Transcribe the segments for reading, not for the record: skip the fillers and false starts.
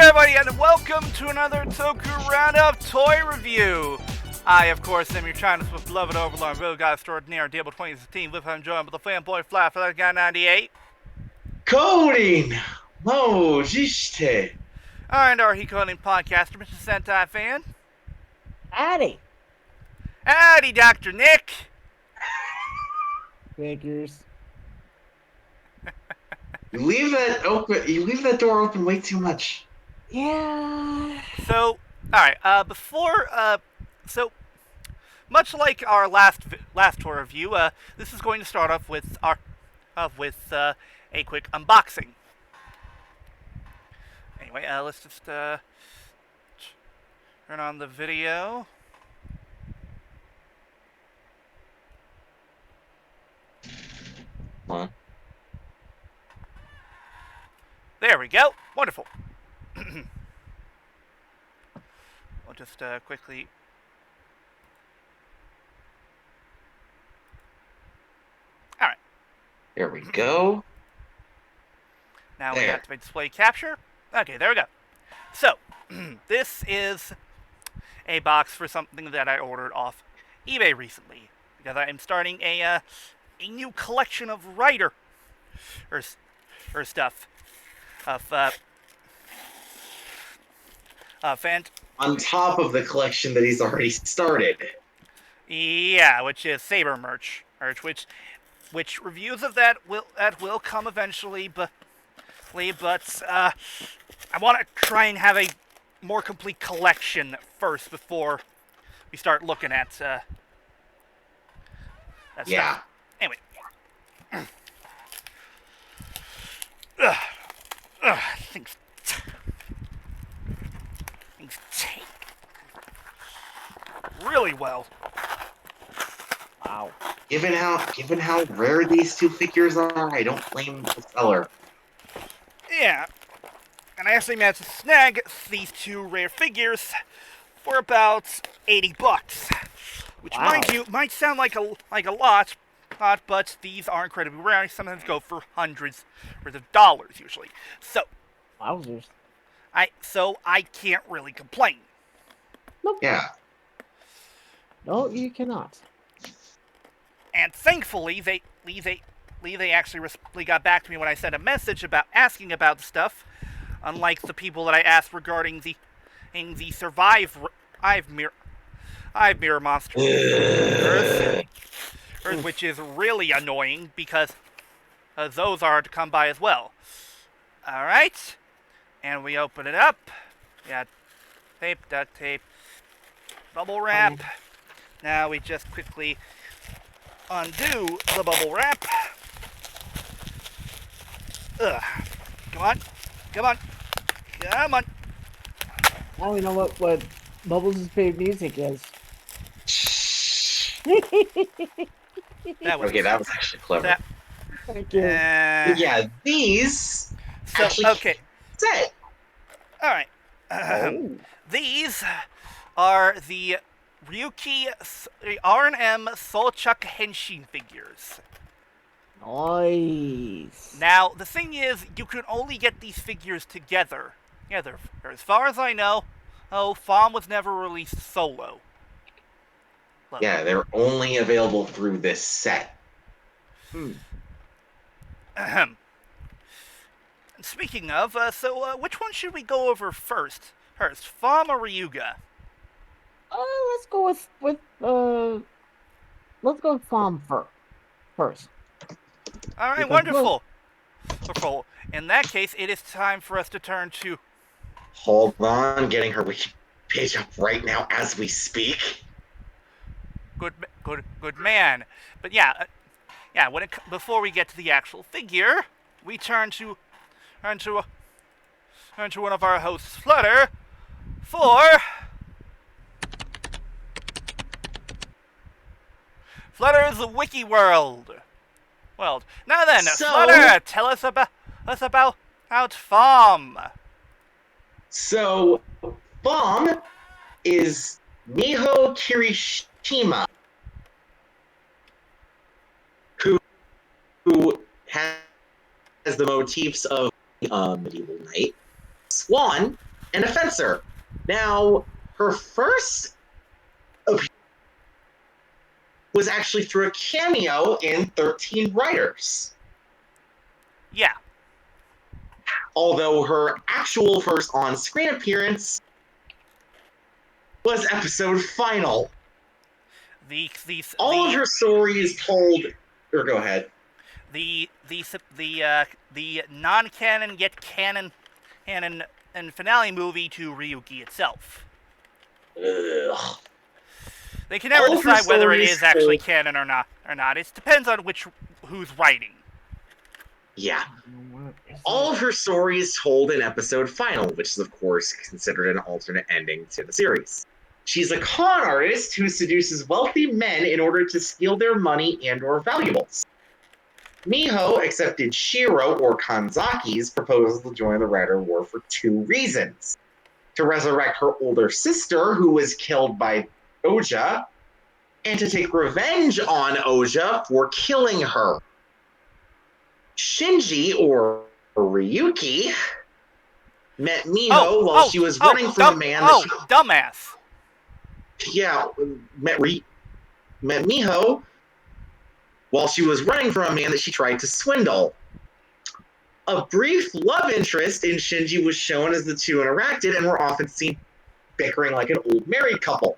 everybody, and welcome to another Toku Roundup toy review. I, of course, am your China's most beloved overlord, real guy extraordinaire, Table 2016, with him joined by the fanboy fly for that guy 98. Coding! Oh, jishite. And our coding podcaster, Mr. Sentai fan. Addy. Howdy, Dr. Nick. Figures. You leave that open. You leave that door open way too much. Yeah. So, alright, so, much like our last tour review, this is going to start off with a quick unboxing. Anyway, let's just turn on the video. Huh? There we go. Wonderful. We'll just quickly. All right. There we go. Now we activate display capture. Okay, there we go. So, this is a box for something that I ordered off eBay recently because I am starting a new collection of writer or stuff of On top of the collection that he's already started. Yeah, which is Saber merch, which reviews of that will come eventually, but I want to try and have a more complete collection first before we start looking at that stuff. Anyway. Things take really well. Wow. Given how rare these two figures are, I don't blame the seller. Yeah, and I actually managed to snag these two rare figures for about $80, which, wow, mind you, might sound like a lot, but these are incredibly rare. They sometimes go for hundreds of dollars usually. So, wowzers. I can't really complain. Nope. Yeah. No, you cannot. And thankfully, they actually got back to me when I sent a message asking about the stuff. Unlike the people that I asked regarding the mirror monsters, which is really annoying because those are hard to come by as well. All right, and we open it up. Yeah, tape, duct tape, bubble wrap. Now we just quickly undo the bubble wrap. Ugh. Come on. Now we know what Bubbles' favorite music is. That was actually clever. Thank you. Yeah, these. So, actually okay. Set. All right. Oh. These are the Ryuki R&M Souchaku Henshin figures. Nice. Now, the thing is, you can only get these figures together. Yeah, as far as I know, Femme was never released solo. Look. Yeah, they're only available through this set. Speaking of, which one should we go over first? Femme or Ryuga? Let's go with Femme first. All right, Because wonderful. Wonderful. In that case, it is time for us to turn to. Hold on, getting her wiki page up right now as we speak. Good man. But yeah. Before we get to the actual figure, we turn to one of our hosts, Flutter, for Flutter's Wiki World. Now then, Flutter, tell us about Femme. So, Femme is Miho Kirishima, who has the motifs of medieval knight, swan, and a fencer. Now, her first appearance was actually through a cameo in 13 Riders. Yeah. Although her actual first on-screen appearance was episode final. All of her story is told. Or go ahead. The non-canon yet canon and finale movie to Ryuki itself. Ugh. They can never All of her decide whether it is stories actually told- canon or not. It depends on who's writing. Yeah. All of her story is told in episode final, which is, of course, considered an alternate ending to the series. She's a con artist who seduces wealthy men in order to steal their money and or valuables. Miho accepted Shiro, or Kanzaki's, proposal to join the Rider War for 2 reasons. To resurrect her older sister, who was killed by Oja, and to take revenge on Oja for killing her. Shinji, or Ryuki, met Miho while she was running from a man that she... dumbass. Yeah, met Miho while she was running from a man that she tried to swindle. A brief love interest in Shinji was shown as the two interacted and were often seen bickering like an old married couple.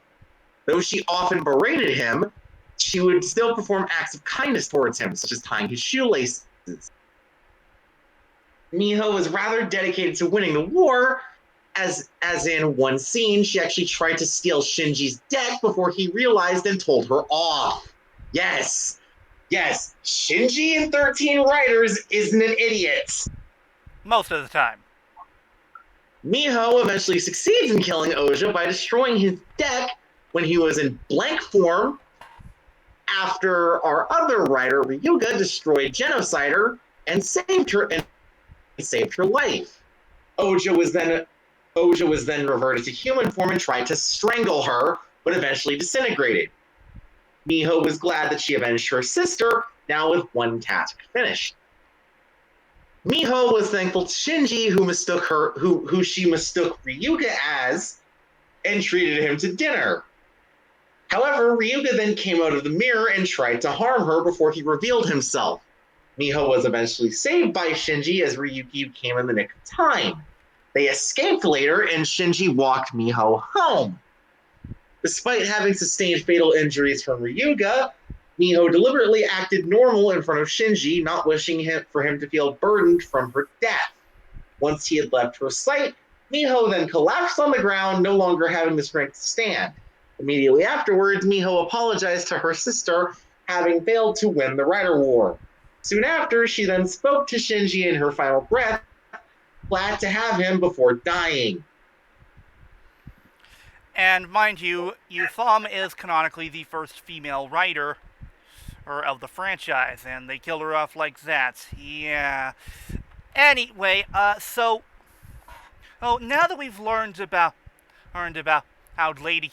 Though she often berated him, she would still perform acts of kindness towards him, such as tying his shoelaces. Miho was rather dedicated to winning the war, as in one scene, she actually tried to steal Shinji's deck before he realized and told her off. Yes, Shinji in 13 Riders isn't an idiot. Most of the time. Miho eventually succeeds in killing Oja by destroying his deck when he was in blank form after our other rider, Ryuga, destroyed Genocider and saved her life. Oja was then reverted to human form and tried to strangle her, but eventually disintegrated. Miho was glad that she avenged her sister, now with one task finished. Miho was thankful to Shinji, who she mistook Ryuga as, and treated him to dinner. However, Ryuga then came out of the mirror and tried to harm her before he revealed himself. Miho was eventually saved by Shinji as Ryuki came in the nick of time. They escaped later, and Shinji walked Miho home. Despite having sustained fatal injuries from Ryuga, Miho deliberately acted normal in front of Shinji, not wishing for him to feel burdened from her death. Once he had left her sight, Miho then collapsed on the ground, no longer having the strength to stand. Immediately afterwards, Miho apologized to her sister, having failed to win the Rider War. Soon after, she then spoke to Shinji in her final breath, glad to have him before dying. And mind you, Femme is canonically the first female writer of the franchise, and they killed her off like that. Yeah. Anyway, now that we've learned about how Lady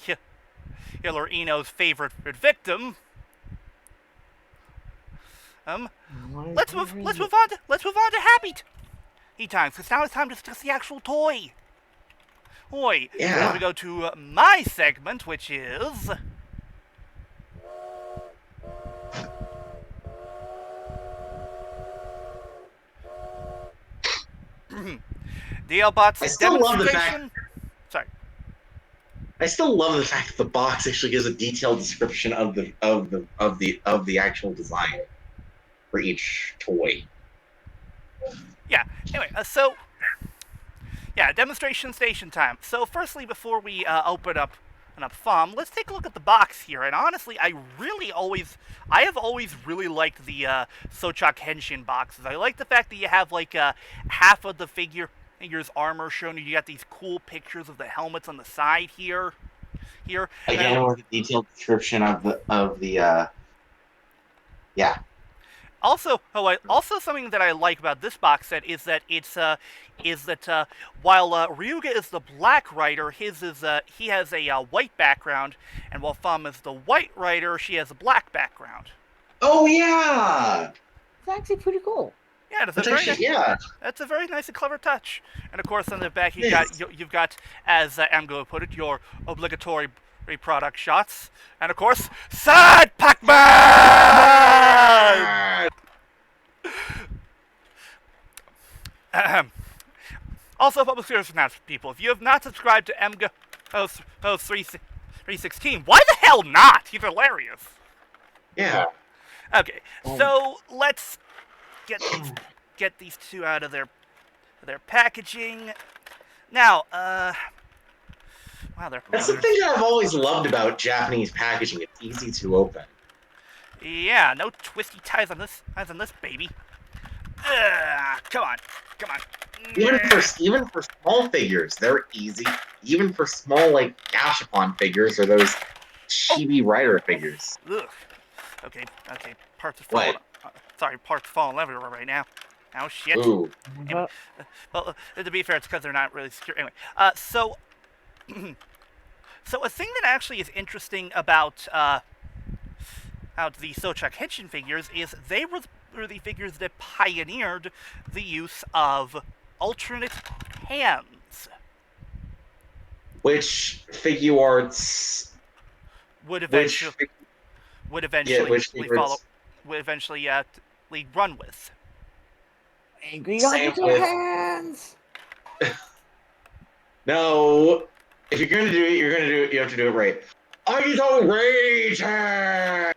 Killer Ino's favorite victim, let's move on to Happy Times, because now it's time to discuss the actual toy. Yeah. Then we go to my segment, which is DLBot's demonstration. I still love the fact that the box actually gives a detailed description of the actual design for each toy. Yeah. Anyway, demonstration station time. So, firstly, before we open up Femme, let's take a look at the box here. And honestly, I have always really liked the Souchaku Henshin boxes. I like the fact that you have like half of the figure's armor shown. You got these cool pictures of the helmets on the side here. Again, with a detailed description of the yeah. Also, something that I like about this box set is that while Ryuga is the black rider, he has a white background, and while Femme is the white rider, she has a black background. Oh yeah, It's actually pretty cool. Yeah, that's a very nice and clever touch. And of course, on the back you've got, as Amgo put it, your obligatory product shots, and of course, Sad Pac-Man. Also, public service announcement, people. If you have not subscribed to Amgo 316, why the hell not? He's hilarious. Yeah. Okay, so let's get these two out of their packaging. Now, wow, That's the thing that I've always loved about Japanese packaging. It's easy to open. Yeah, no twisty ties on this baby. Come on. Even for small figures, they're easy. Even for small like Gashapon figures or those chibi rider figures. Ugh. Okay. Parts are falling. Parts falling everywhere right now. Oh shit. Ooh. Anyway, well, to be fair, it's because they're not really secure. Anyway, so a thing that actually is interesting about the Souchaku Henshin figures is they were the figures that pioneered the use of alternate hands. Which figure arts would eventually run with. Angry on hands. No, if you're gonna do it, you have to do it right. Are you so raging?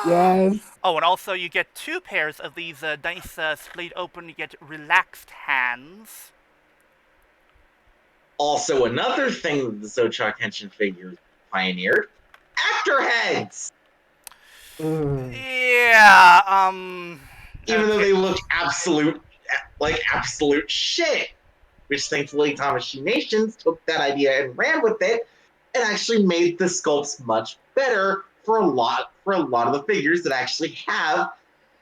Yes. Oh, and also you get two pairs of these nice splayed open. You get relaxed hands. Also, another thing that the Souchaku Henshin figures pioneered: actor heads. Yeah. Even though they looked absolute shit, which thankfully Tamashii Nations took that idea and ran with it, and actually made the sculpts much better for a lot of the figures that actually have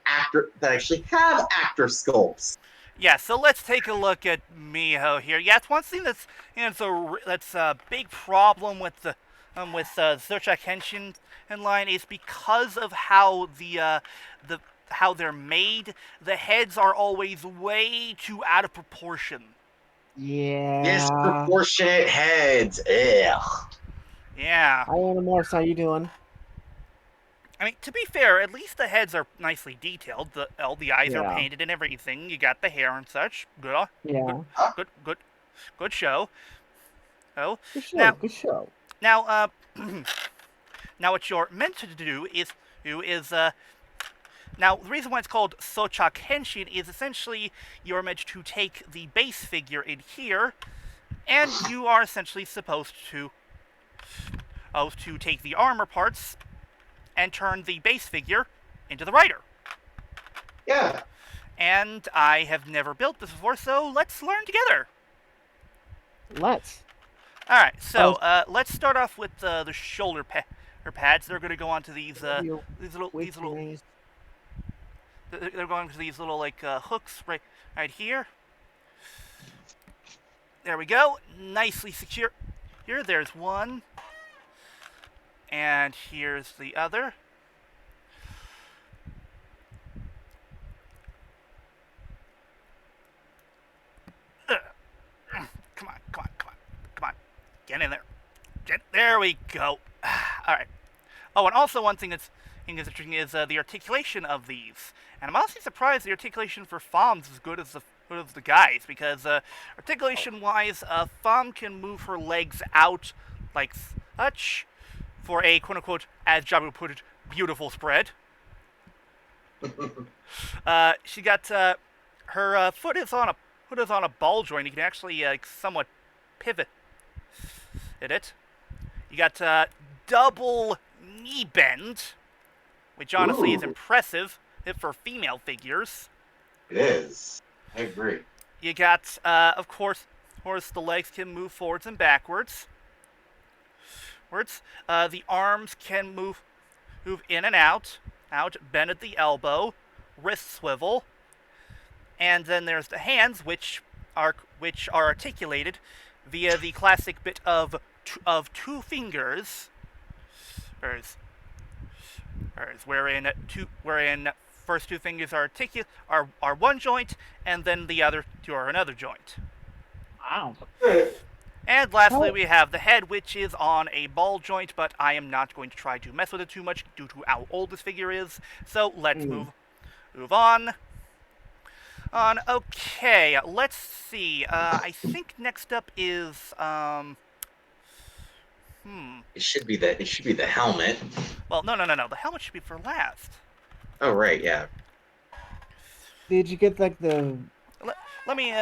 actor sculpts. Yeah, so let's take a look at Miho here. Yeah, it's one thing that's that's a big problem with the Souchaku Henshin line is because of how how they're made. The heads are always way too out of proportion. Yeah. Disproportionate heads. Ugh. Yeah. Hi, Animorphs, how you doing? I mean, to be fair, at least the heads are nicely detailed. All the eyes are painted and everything. You got the hair and such. Good. Yeah. Good show. Oh. Good show. Now, now what you're meant to do is now the reason why it's called Souchaku Henshin is essentially you're meant to take the base figure in here, and you are essentially supposed to take the armor parts and turn the base figure into the rider. Yeah. And I have never built this before, so let's learn together. Let's. All right, so let's start off with the shoulder pads. They're going to go onto these little. They're going to these little like hooks right here. There we go. Nicely secure. Here, there's one. And here's the other. Come on. Get in there. There we go. All right. Oh, and also one thing that's interesting is the articulation of these. And I'm honestly surprised the articulation for Femmes is as good as the guys, because articulation-wise, Femme can move her legs out like such for a quote-unquote, as Jabu put it, beautiful spread. She got her foot is on a ball joint. You can actually somewhat pivot it. You got double knee bend, which honestly is impressive for female figures. It is. I agree. You got, of course, the legs can move forwards and backwards. The arms can move in and out, bend at the elbow, wrist swivel, and then there's the hands, which are articulated via the classic bit of two fingers, wherein first two fingers are one joint, and then the other two are another joint. Wow. And lastly, Oh. we have the head, which is on a ball joint, but I am not going to try to mess with it too much due to how old this figure is. So let's move on. Okay, let's see. I think next up is It should be the helmet. Well, no. The helmet should be for last. Oh right, yeah. Did you get like the? Let me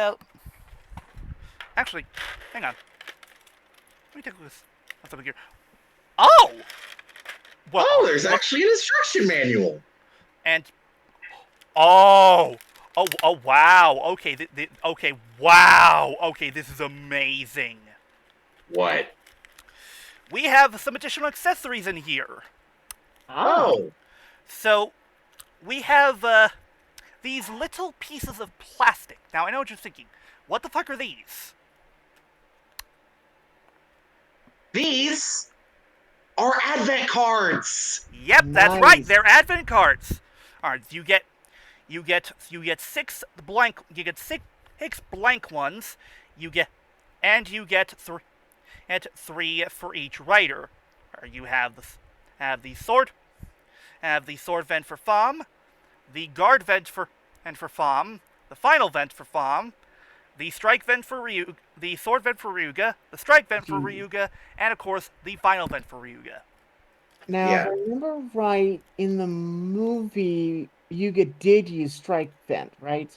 actually, hang on. Let me take this. What's up here? Oh! Well, Oh, there's actually an instruction manual. And oh, wow. Okay, okay, wow. Okay, this is amazing. What? We have some additional accessories in here. Oh. So, we have these little pieces of plastic. Now, I know what you're thinking. What the fuck are these? These are advent cards. Yep, that's Nice. right. They're advent cards. All right, you get six blank ones. You get three for each rider. You have the sword vent for Femme, the guard vent for Femme, the final vent for Femme, the strike vent for Ryuga, the sword vent for Ryuga, the strike vent for Ryuga, and of course the final vent for Ryuga. Now, Yeah. if I remember right, in the movie, Yuga did use strike vent, right?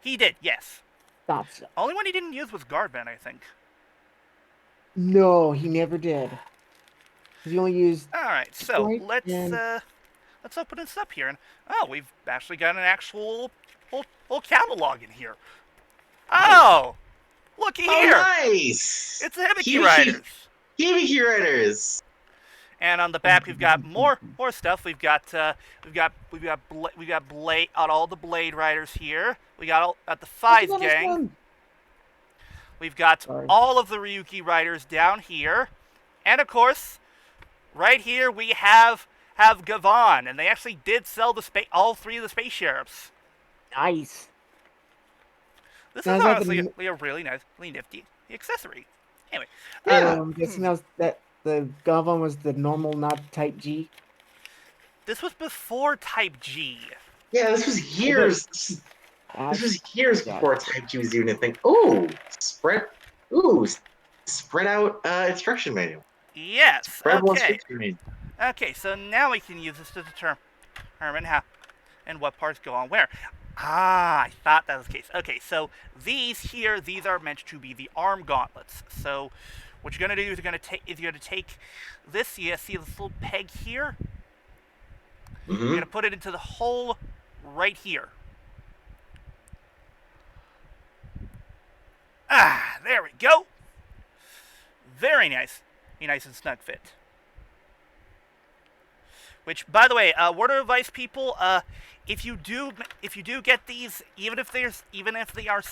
He did, yes. Thought so. Only one he didn't use was guard vent, I think. No, he never did. He only used. All right, so Strike let's open this up here, and we've actually got an actual whole catalog in here. Oh, looky here! Nice. It's the Hibiki Riders. Hibiki Riders. And on the back, we've got more stuff. We've got Blade on all the Blade Riders here. We got at the Five Look at this Gang. one. We've got Sorry. all of the Ryuki Riders down here, and of course, right here we have Gavan, and they actually did sell all three of the space sheriffs. Nice. This Now, is is that honestly the- a really nifty accessory. Anyway, Yeah. I'm guessing that the Gavan was the normal, not Type G. this was before Type G. Yeah, this was years. This was years before Type G was even a thing. Spread out instruction manual. Yes. Spread one Okay. instruction manual. Okay. So now we can use this to determine how and what parts go on where. I thought that was the case. Okay, so these are meant to be the arm gauntlets. So what you're gonna do is you're gonna take this. You see this little peg here. You're Mm-hmm. gonna put it into the hole right here. There we go. Very nice. A nice and snug fit. Which, by the way, word of advice, people, if you do get these, even if they are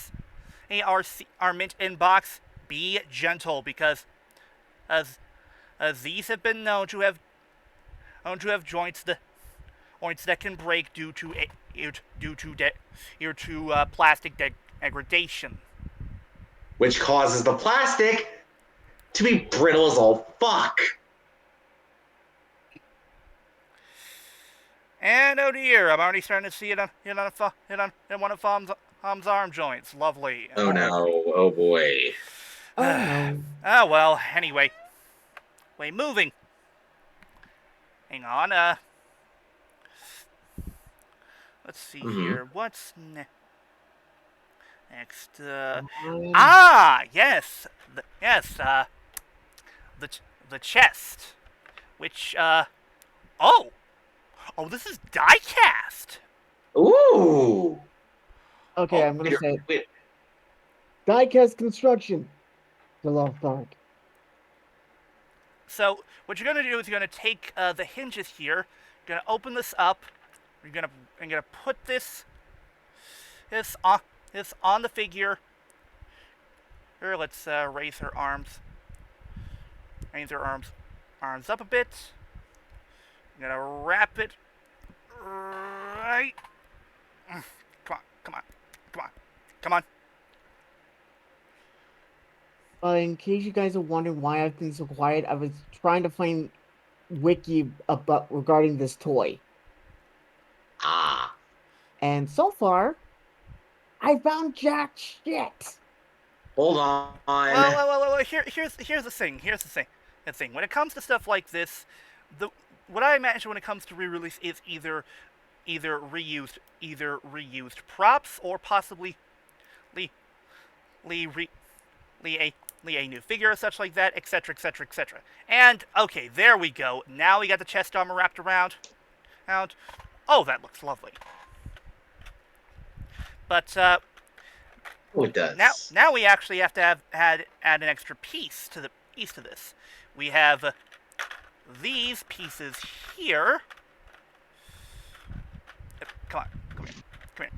mint in box, be gentle, because as these have been known to have joints that can break due to plastic degradation. Which causes the plastic to be brittle as all fuck. And oh dear, I'm already starting to see it on one of Fam's arm joints. Lovely. Oh no, oh boy. Oh no. Oh well. Anyway, moving. Hang on. Let's see here. What's next? Yes. The chest, which Oh, this is die cast. Ooh. Okay, Oh, I'm gonna say wait. diecast construction. The Lost Ark. So what you're gonna do is you're gonna take the hinges here. You're gonna open this up. You're gonna put this on the figure. Here, let's raise her arms. Raise her arms up a bit. I'm gonna wrap it right Come on, come on, come on, come on. In case you guys are wondering why I've been so quiet, I was trying to find wiki about regarding this toy, Ah, and so far, I found jack shit. hold on. Well. Here's the thing. Here's the thing. The thing. When it comes to stuff like this, the what I imagine when it comes to re-release is either reused props or possibly Lee Lee re, Lee a new figure or such like that, etc. etc. etc. And okay, there we go. Now we got the chest armor wrapped around. Out. Oh, that looks lovely. But Oh, it does. now we actually have to add an extra piece to this. We have these pieces here. Come on, come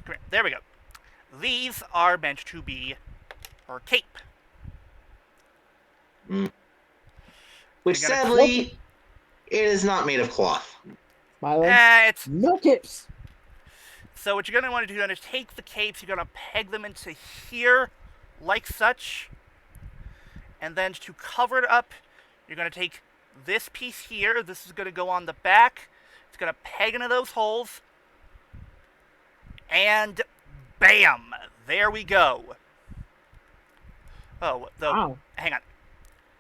here. There we go. These are meant to be her cape. Which sadly, it is not made of cloth. It's no tips. So what you're going to want to do, you're going to take the capes, you're going to peg them into here, like such. And then to cover it up, you're going to take this piece here. This is going to go on the back. It's going to peg into those holes. And bam! There we go. Oh, though, Wow. hang on,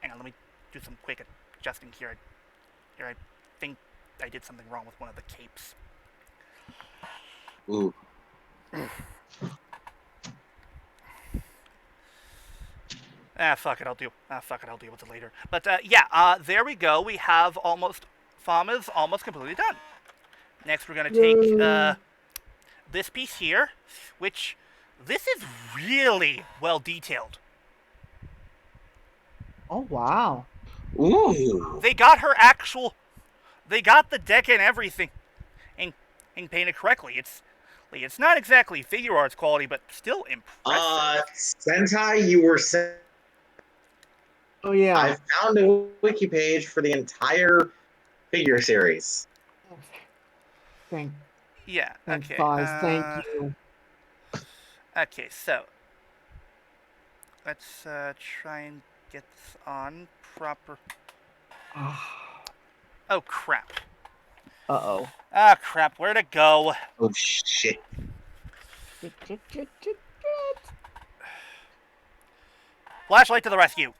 let me do some quick adjusting here. I think I did something wrong with one of the capes. Ooh. Fuck it, I'll deal with it later. But, there we go. We have Femme is almost completely done. Next, we're gonna take, this piece here, which, this is really well detailed. Oh, wow. Ooh. They got the deck and everything and painted correctly. It's not exactly figure arts quality, but still impressive. Sentai, you were saying. Oh, yeah. I found a wiki page for the entire figure series. Thank Yeah, okay. Thank you. Okay, so let's try and get this on proper. Oh, crap. Uh-oh. Ah, crap. Where'd it go? Oh, shit. Flashlight to the rescue.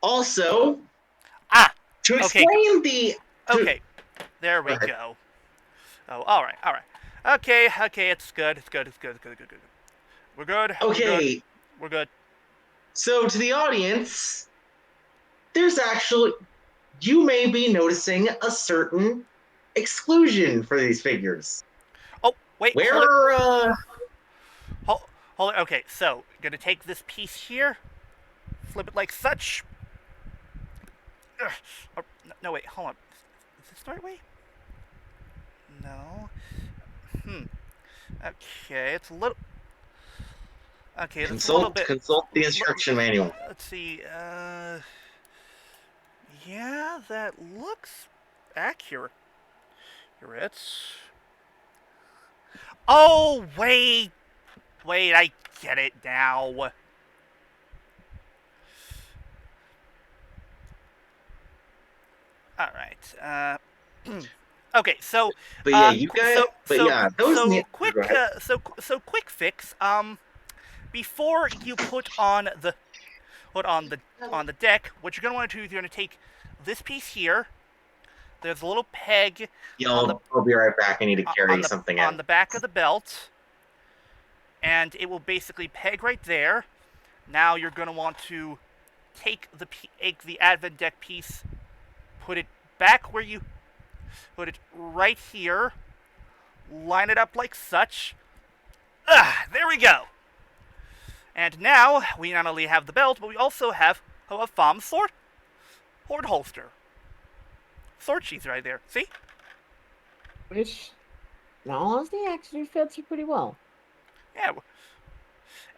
Also, to okay. explain the... Okay, there we go. Oh, alright. Okay, it's good. We're good. Okay. We're good. So, to the audience, there's actually... You may be noticing a certain exclusion for these figures. Oh, wait. Where, Hold it. Okay, so, gonna take this piece here, flip it like such. No, wait, hold on. Is this the right way? No. Okay, it's a little... Okay, it's a little bit... Consult the instruction manual. Let's see, yeah, that looks accurate. Oh, wait, I get it now. Alright, okay, so... But yeah, you guys... quick fix, before you put on the deck, what you're going to want to do is you're going to take this piece here. There's a little peg. I'll be right back. I need to carry something on the back of the belt, and it will basically peg right there. Now you're going to want to take the Advent deck piece, put it back where you put it right here, line it up like such. There we go. And now, we not only have the belt, but we also have a Femme sword holster. Sword sheath right there. See? Which, in all honesty, actually fits you pretty well. Yeah.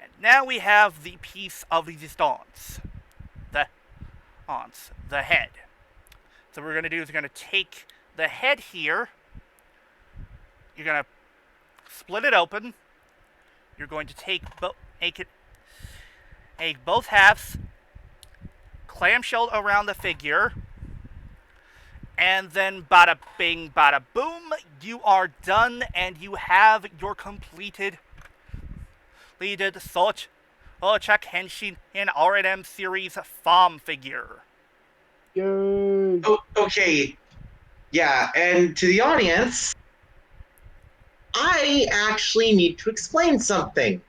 And now we have the piece of resistance. The head. So what we're going to do is we're going to take the head here. You're going to split it open. You're going to take both halves, clamshell around the figure, and then bada bing, bada boom, you are done, and you have your completed Souchaku Henshin in R&M series Femme figure. Yay! Oh, okay. Yeah, and to the audience, I actually need to explain something.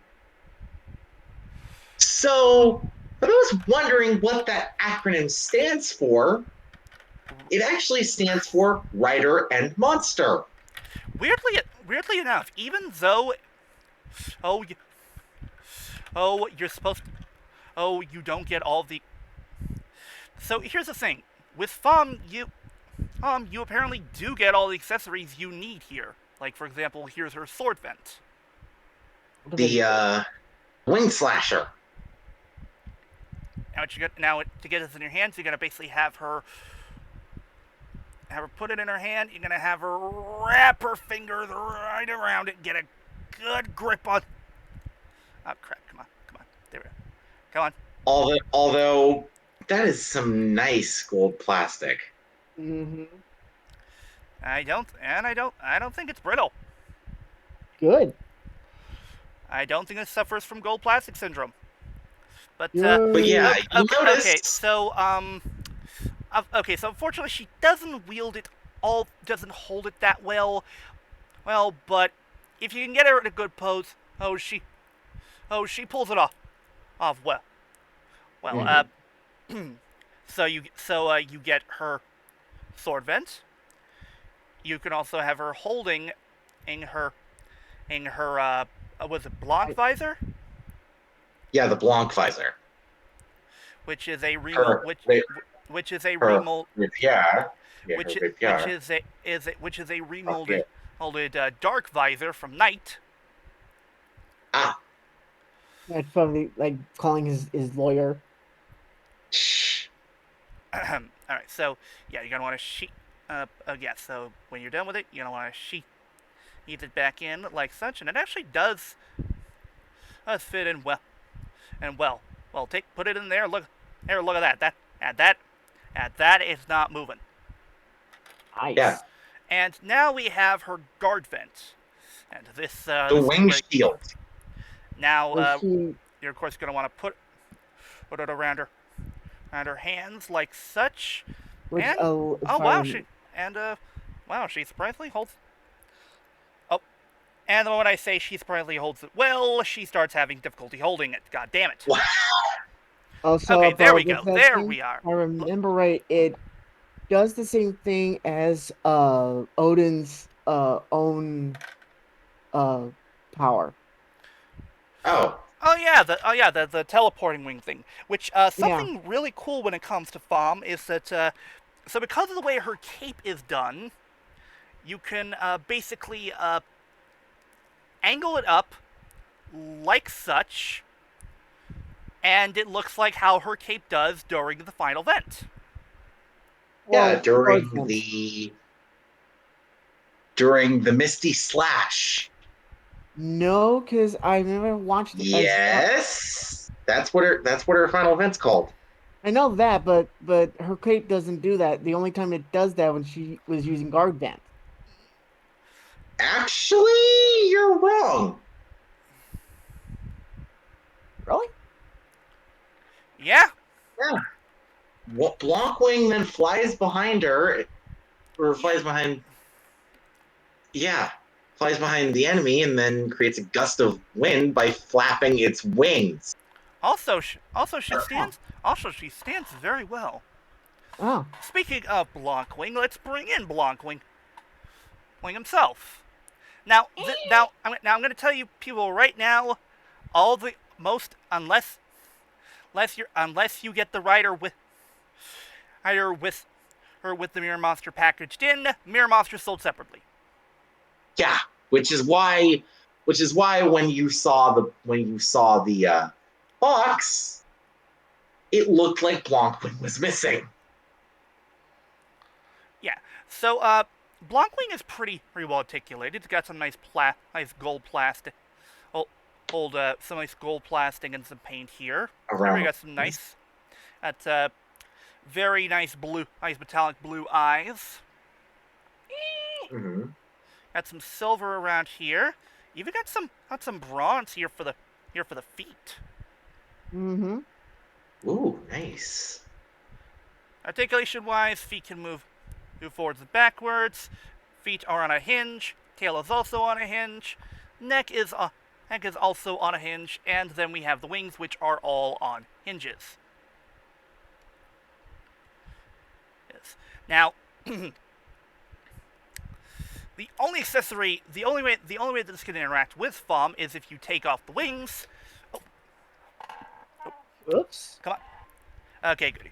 So, for those wondering what that acronym stands for, it actually stands for Writer and Monster. Weirdly enough, even though you're supposed to, you don't get all the. So here's the thing, with Femme, you apparently do get all the accessories you need here. Like, for example, here's her sword vent. The Wing Slasher. Now to get this in your hands, you're gonna basically have her put it in her hand. You're gonna have her wrap her fingers right around it, get a good grip on. Oh crap! Come on! There we go. Come on. Although that is some nice gold plastic. Mm-hmm. I don't think it's brittle. Good. I don't think it suffers from gold plastic syndrome. But But yeah, you notice. okay, so so unfortunately she doesn't wield it doesn't hold it that well. Well, but if you can get her in a good pose, she pulls it off well. Well, so you get her sword vent. You can also have her holding in her was it Blanc visor? Yeah, the Blanc visor. Which is a remold which is a remold which is a remolded dark visor from Knight. Ah. That's probably like calling his lawyer. All right, so yeah, you're gonna want to sheath. So when you're done with it, you're gonna want to sheath it back in like such, and it actually does fit in well. And well, put it in there. Look at that. That is not moving. Nice. Yeah. And now we have her guard vent, and this the wing shield. Now you're of course gonna want to put it around her hands like such. Which, and she surprisingly holds. Oh, and the moment I say she surprisingly holds it well, she starts having difficulty holding it. God damn it! Also, okay, there we go. There we are. I remember right. It does the same thing as Odin's own power. Oh yeah, the teleporting wing thing. Which something really cool when it comes to Femme is that so because of the way her cape is done, you can basically angle it up like such, and it looks like how her cape does during the final vent. Yeah, during the Misty Slash. No, because I never watched it. Yes, that's what her final event's called. I know that, but her cape doesn't do that. The only time it does that when she was using guard vent. Actually, you're wrong. Really? Yeah. Yeah. Blancwing then flies behind her, or flies behind. Yeah, flies behind the enemy and then creates a gust of wind by flapping its wings. Also, she stands very well. Oh. Speaking of Blancwing, let's bring in Blancwing himself. Now, I'm going to tell you people right now, unless you get the rider with the Mirror Monster packaged in, Mirror Monster sold separately. Yeah, which is why when you saw the box, it looked like Blancwing was missing. Yeah. So Blancwing is pretty well articulated. It's got some nice gold plastic. Oh, some nice gold plastic and some paint here. There we Around. got some nice. That's very nice metallic blue eyes. Mm-hmm. Got some silver around here. Even got some bronze here for the feet. Mm-hmm. Ooh, nice. Articulation-wise, feet can move forwards and backwards. Feet are on a hinge. Tail is also on a hinge. Neck is also on a hinge, and then we have the wings, which are all on hinges. Yes. Now, the only way that this can interact with Femme is if you take off the wings. Oops. Come on. Okay, goody.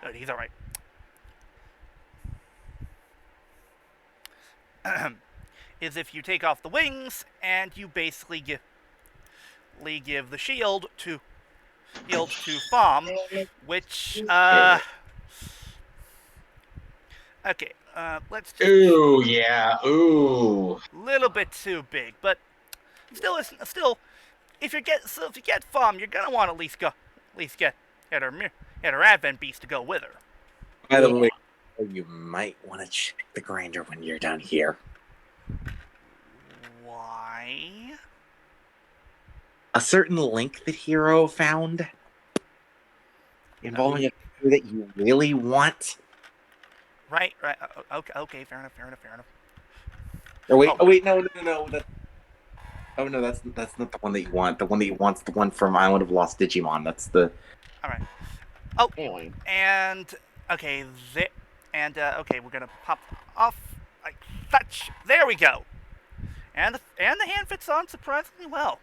Good, he's all right. Is if you take off the wings and you basically give the shield to Femme, which okay, let's just Ooh, yeah. Ooh. little bit too big, but still if you get Femme, you're gonna want to at least get her advent beast to go with her. By the way, you might want to check the grinder when you're down here. Why? A certain link that Hero found involving a figure that you really want. Right. Okay. Fair enough. Oh wait, Oh. No. That's not the one that you want. The one that you want's the one from Island of Lost Digimon. That's the. All right. Oh. Anyway. And okay, okay, we're gonna pop off like such. There we go. And the hand fits on surprisingly well.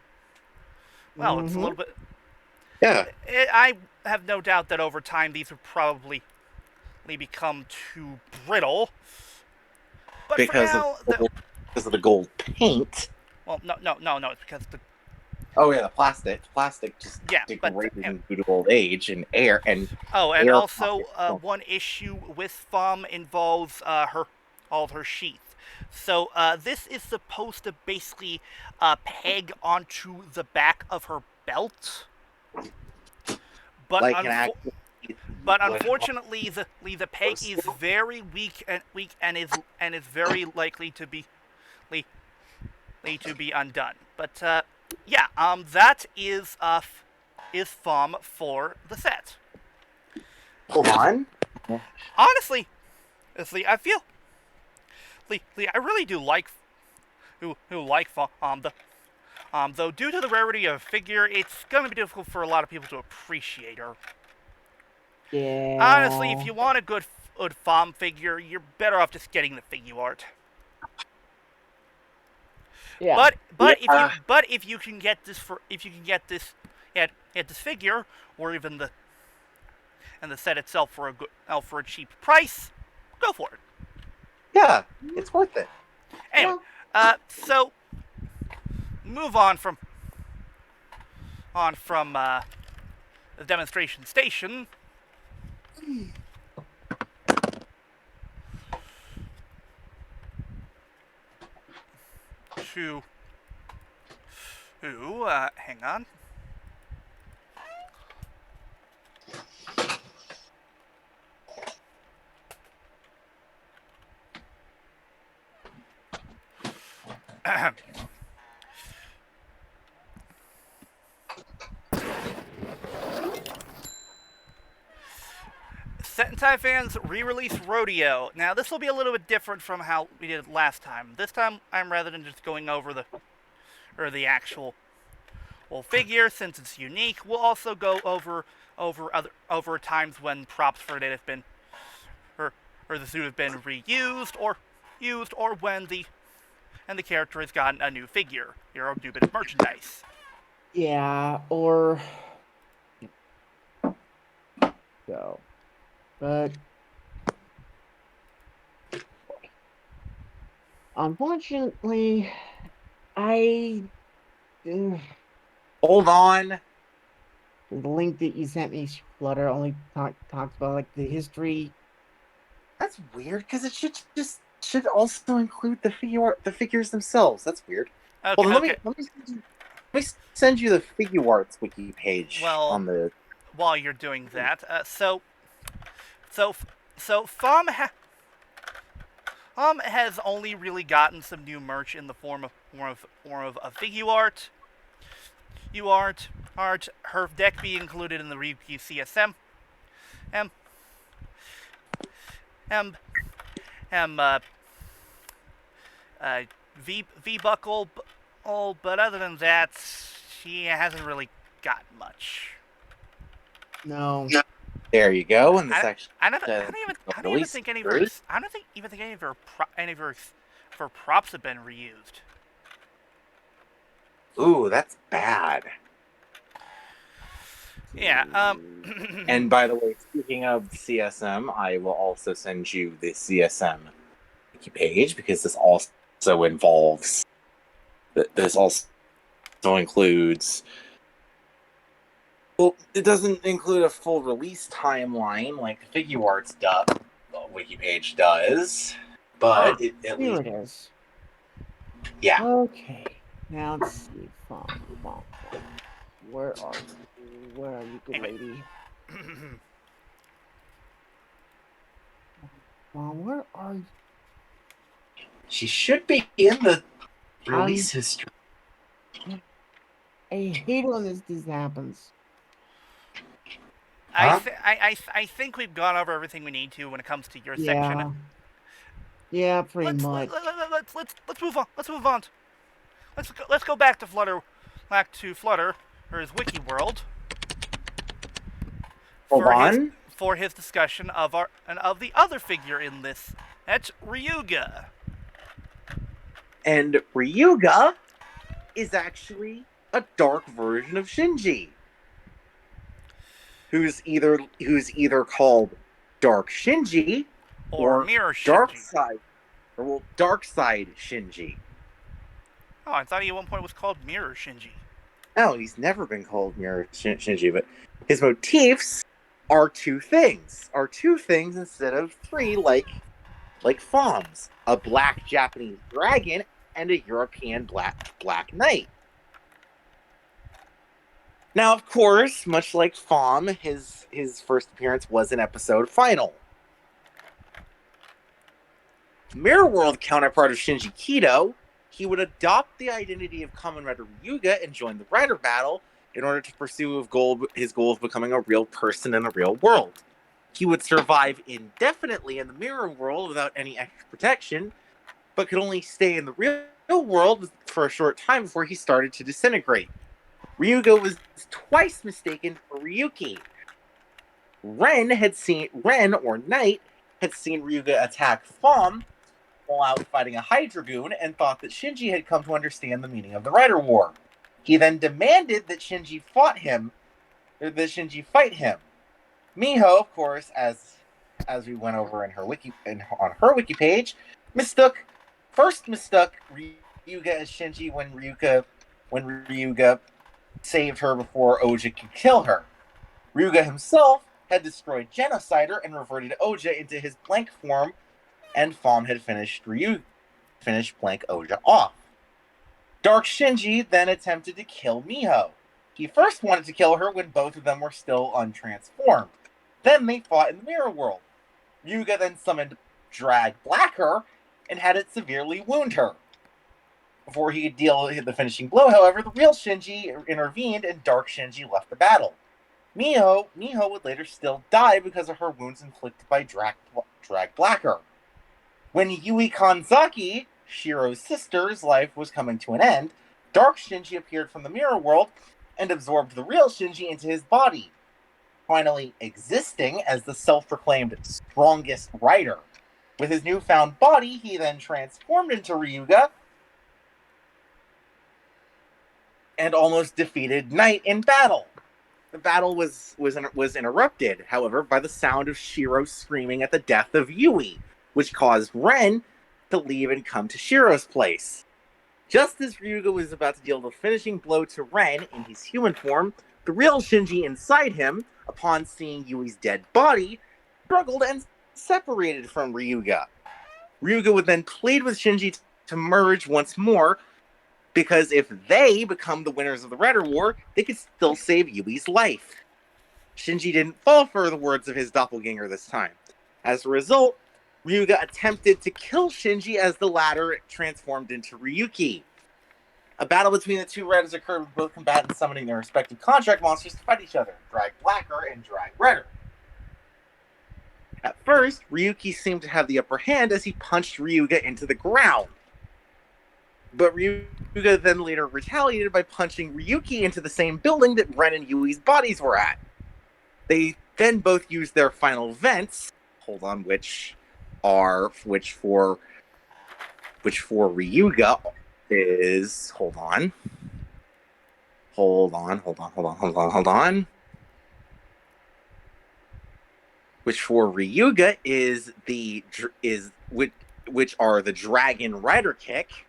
Well, it's a little bit. Yeah. I have no doubt that over time these would probably become too brittle. But because of the gold paint. Well, no. It's because the. Oh yeah, the plastic just degrading due to old age and air and. Oh, and air also one issue with Femme involves all her sheath. So this is supposed to basically peg onto the back of her belt, but unfortunately the peg is very weak and is very likely to be undone. But yeah, that is Femme for the set. Hold on. Honestly, I feel. I really do like who like Femme. Though due to the rarity of figure, it's going to be difficult for a lot of people to appreciate her. Yeah. Honestly, if you want a good Femme figure, you're better off just getting the figure art. Yeah. But if you can get this figure or even the set itself for a cheap price, go for it. Yeah, it's worth it. Anyway, so move on from the demonstration station. Hang on. Sentai fans re-release Rodeo. Now this will be a little bit different from how we did it last time. This time, rather than just going over the actual figure, since it's unique, we'll also go over times when props for it have been or the suit have been reused or when the character has gotten a new figure, or a new bit of merchandise. Yeah, or so. But unfortunately, hold on. The link that you sent me, Flutter, only talks about like the history. That's weird because it should just should also include the figures themselves. That's weird. Okay, Well, then okay. let me send you the figure arts wiki page Well, on the. while you're doing that, so, so Fom has only really gotten some new merch in the form of a figure art. Her deck be included in the Ryuki CSM. Um, um, um, V buckle, but other than that, she hasn't really gotten much. No. There you go. And this actually. I don't even think any of her. I don't think even think any of her props have been reused. Ooh, that's bad. Yeah. And by the way, speaking of CSM, I will also send you the CSM wiki page because this also involves. This also includes. Well, it doesn't include a full release timeline like the figure arts wiki page does, but it at Here least. it is. Yeah. Okay. Now let's see. Fom. Where are you? Where are you, good lady? Fom, where are you? She should be in the release history. I hate when this happens. Huh? I think we've gone over everything we need to when it comes to your section. Yeah, pretty much. Let's move on. Let's go back to Flutter, or his wiki world. Hold on. For his discussion of the other figure in this. That's Ryuga. And Ryuga is actually a dark version of Shinji, who's either called Dark Shinji or Mirror Shinji. Dark Side Shinji. Oh, I thought he at one point was called Mirror Shinji. No, he's never been called Mirror Shinji, but his motifs are two things instead of three, like Fom's: a black Japanese dragon and a European black knight. Now, of course, much like Fom, his first appearance was an episode final. Mirror World counterpart of Shinji Kido, he would adopt the identity of Kamen Rider Ryuga and join the Rider battle in order to pursue his goal of becoming a real person in the real world. He would survive indefinitely in the Mirror World without any extra protection, but could only stay in the real world for a short time before he started to disintegrate. Ryuga was twice mistaken for Ryuki. Ren or Knight had seen Ryuga attack Fom while out fighting a Hydra goon and thought that Shinji had come to understand the meaning of the Rider War. He then demanded that Shinji fight him. Miho, of course, as we went over in her on her wiki page, mistook Ryuga as Shinji when Ryuga saved her before Oja could kill her. Ryuga himself had destroyed Genocider and reverted Oja into his blank form, and Fom had finished blank Oja off. Dark Shinji then attempted to kill Miho. He first wanted to kill her when both of them were still untransformed. Then they fought in the Mirror World. Ryuga then summoned Dragblacker and had it severely wound her. Before he could deal the finishing blow, however, the real Shinji intervened and Dark Shinji left the battle. Miho would later still die because of her wounds inflicted by Dragblacker. When Yui Kanzaki, Shiro's sister's life was coming to an end, Dark Shinji appeared from the Mirror World and absorbed the real Shinji into his body, finally existing as the self-proclaimed strongest rider. With his newfound body, he then transformed into Ryuga and almost defeated Knight in battle. The battle was interrupted, however, by the sound of Shiro screaming at the death of Yui, which caused Ren to leave and come to Shiro's place. Just as Ryuga was about to deal the finishing blow to Ren in his human form, the real Shinji inside him, upon seeing Yui's dead body, struggled and separated from Ryuga. Ryuga would then plead with Shinji to merge once more, because if they become the winners of the Rider War, they could still save Yui's life. Shinji didn't fall for the words of his doppelganger this time. As a result, Ryuga attempted to kill Shinji as the latter transformed into Ryuki. A battle between the two riders occurred, with both combatants summoning their respective contract monsters to fight each other, Dragblacker and Dragrider. At first, Ryuki seemed to have the upper hand as he punched Ryuga into the ground. But Ryuga then later retaliated by punching Ryuki into the same building that Ren and Yui's bodies were at. They then both used their final vents, which for Ryuga is hold on. Which for Ryuga is which are the Dragon Rider Kick.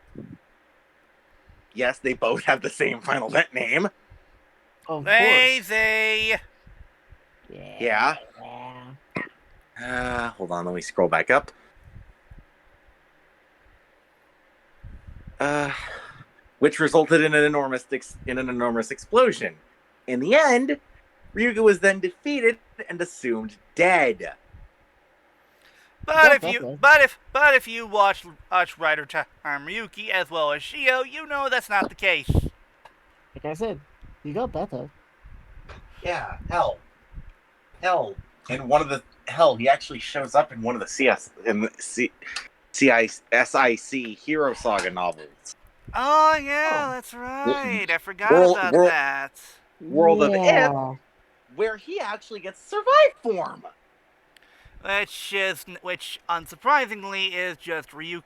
Yes, they both have the same final vent name. Of Lazy. course. Yeah. Yeah. Hold on, let me scroll back up. Which resulted in an enormous explosion. In the end, Ryuga was then defeated and assumed dead. But if you watch Rider Time Ryuki as well as Shio, you know that's not the case. Like I said, you got better. Yeah, hell. He actually shows up in one of the SIC Hero Saga novels. Oh yeah, that's right. I forgot about that. World of If, where he actually gets survive form. Which unsurprisingly is just Ryuki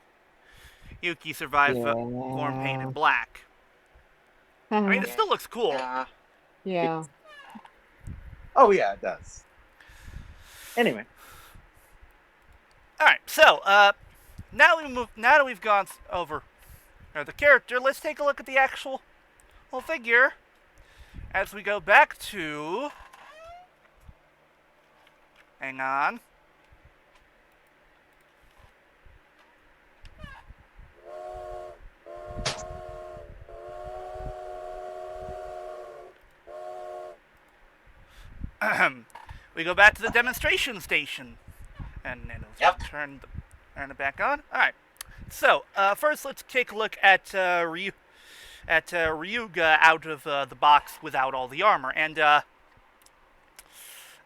survives form painted black. I mean, it still looks cool. Yeah. Oh yeah, it does. Anyway. All right, so now that we've gone over the character, let's take a look at the actual figure as we go back to. Hang on. We go back to the demonstration station, and then turn it back on. All right. So first, let's take a look at Ryuga out of the box without all the armor. And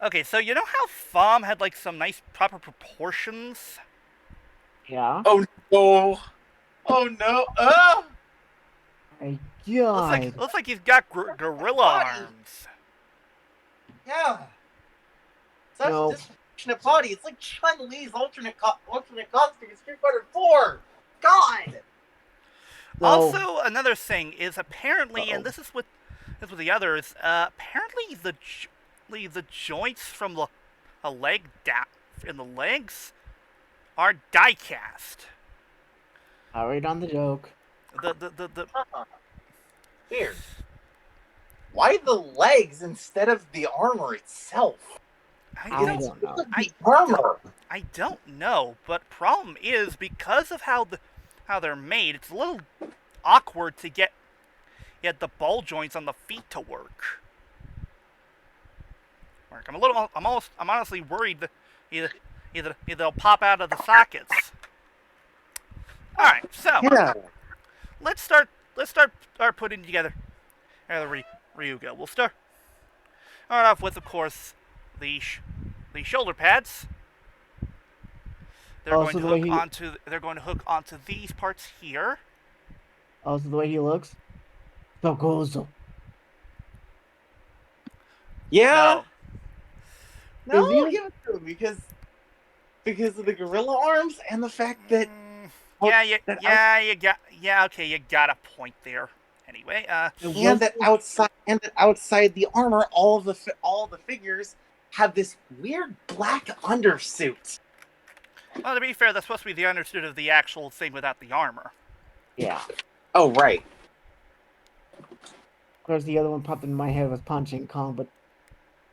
okay, so you know how Femme had like some nice proper proportions? Yeah. Oh no! Oh no! My God. Looks like he's got gorilla arms. Yeah. Such a disproportionate body. It's like Chun-Li's alternate costume in Street Fighter 4. God. Also, another thing is apparently, and this is with the others. Apparently, the joints from the leg in the legs are die cast. Alright on the joke. Weird. Why the legs instead of the armor itself? I don't know. I don't know, but problem is because of how they're made, it's a little awkward to get the ball joints on the feet to work. I'm honestly worried that either they'll pop out of the sockets. All right, so let's start putting together Ryuga. We'll start off with, of course, the shoulder pads. They're going to hook onto these parts here. Also, the way he looks, so goes. Yeah. No, Is he- I'll give it to him because of the gorilla arms and the fact that you got a point there. Anyway, and that outside the armor, all the figures have this weird black undersuit. well, to be fair, that's supposed to be the undersuit of the actual thing without the armor. Yeah. Oh right. Of course, the other one popped in my head was Punching Kong, but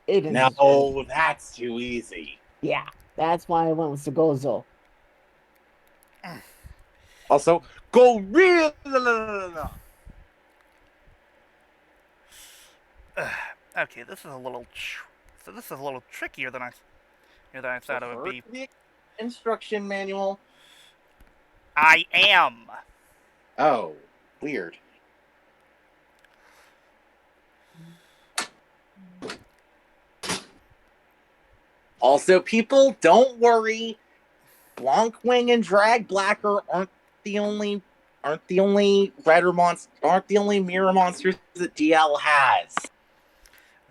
it didn't. No, that's too easy. Yeah, that's why I went with Sugozo. Also, Gorilla. Okay, this is a little trickier than I thought it would be. The instruction manual. I am. Oh, weird. Also, people, don't worry. Blancwing and Dragblacker aren't the only mirror monsters that DL has.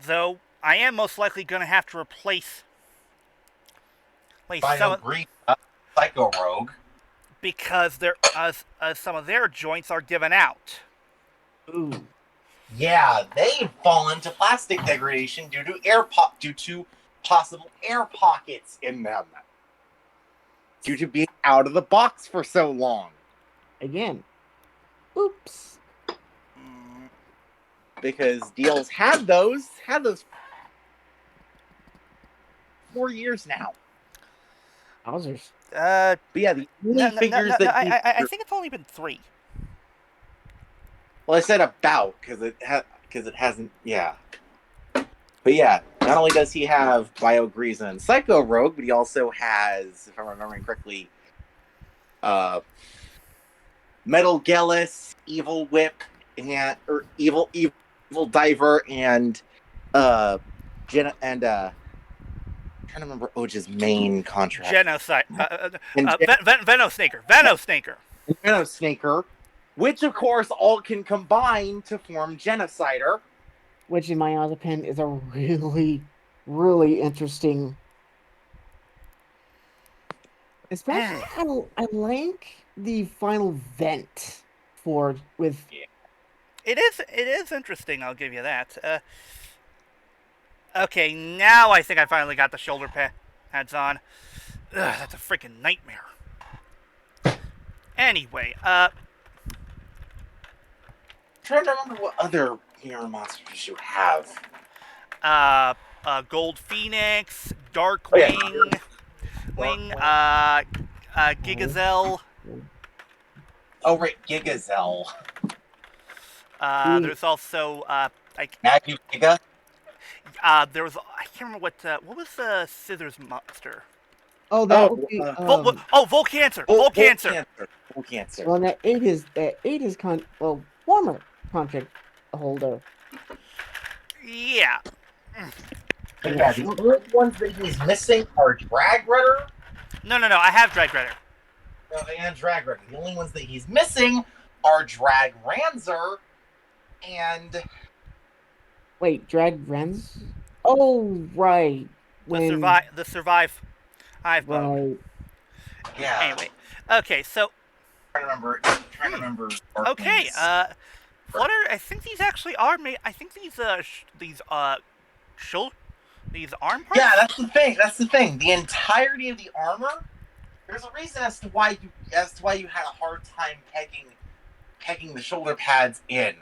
Though I am most likely going to have to replace some Psycho Rogue. because some of their joints are given out. Ooh. Yeah, they've fallen to plastic degradation due to possible air pockets in them. Due to being out of the box for so long. Again. Oops. Because DL's had those 4 years now. Wowzers. But yeah, the only figures I think it's only been 3. Well, I said about because it hasn't. Yeah. But yeah, not only does he have Biogreason and Psycho Rogue, but he also has, if I'm remembering correctly, Metal Gellus, Evil Whip, or Evil Diver, and I'm trying to remember Oja's main contract. Genocide. Venosnaker. Venosnaker, which of course all can combine to form Genocider. Which, in my opinion, is a really, really interesting. Especially, I like the final vent with. It is interesting. I'll give you that. Okay, now I think I finally got the shoulder pads on. Ugh, that's a freaking nightmare. Anyway, I'm trying to remember what other mirror monsters you have. Gold Phoenix, Darkwing, Gigazel. Oh right, Gigazel. There's also Maggie Giga. there was I can't remember what was the scissors monster. Oh, that would be. Volcancer. Volcancer. Volcancer. Well, that ate his former contract holder. Yeah. Yeah, the only ones that he's missing are Dragredder. No. I have Dragredder. And Dragredder. The only ones that he's missing are Dragranzer and. Wait, Dragranzer? Oh, right. The survive. Right. Yeah. Anyway, okay, so. Trying to remember. Okay, Flutter. I think these actually are made. I think these arm parts. Yeah, that's the thing. The entirety of the armor. There's a reason as to why you had a hard time pegging the shoulder pads in.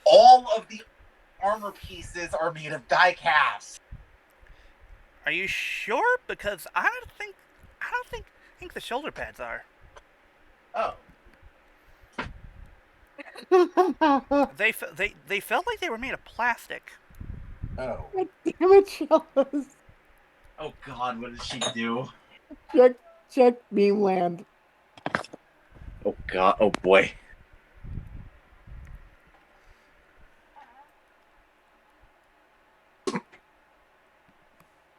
All of the armor pieces are made of die cast. Are you sure? Because I don't think the shoulder pads are. Oh. They felt like they were made of plastic. Oh. God damn it, Chalice. Oh God, what did she do? Check Beamland. Oh God, oh boy.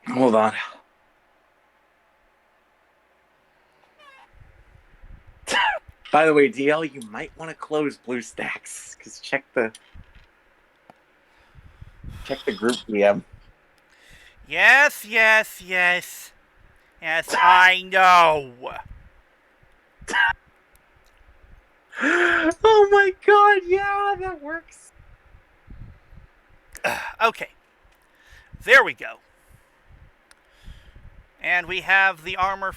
Hold on. By the way, DL, you might want to close BlueStacks because check the group DM. Yes, I know. Oh my God, yeah, that works. Okay, there we go. And we have the armor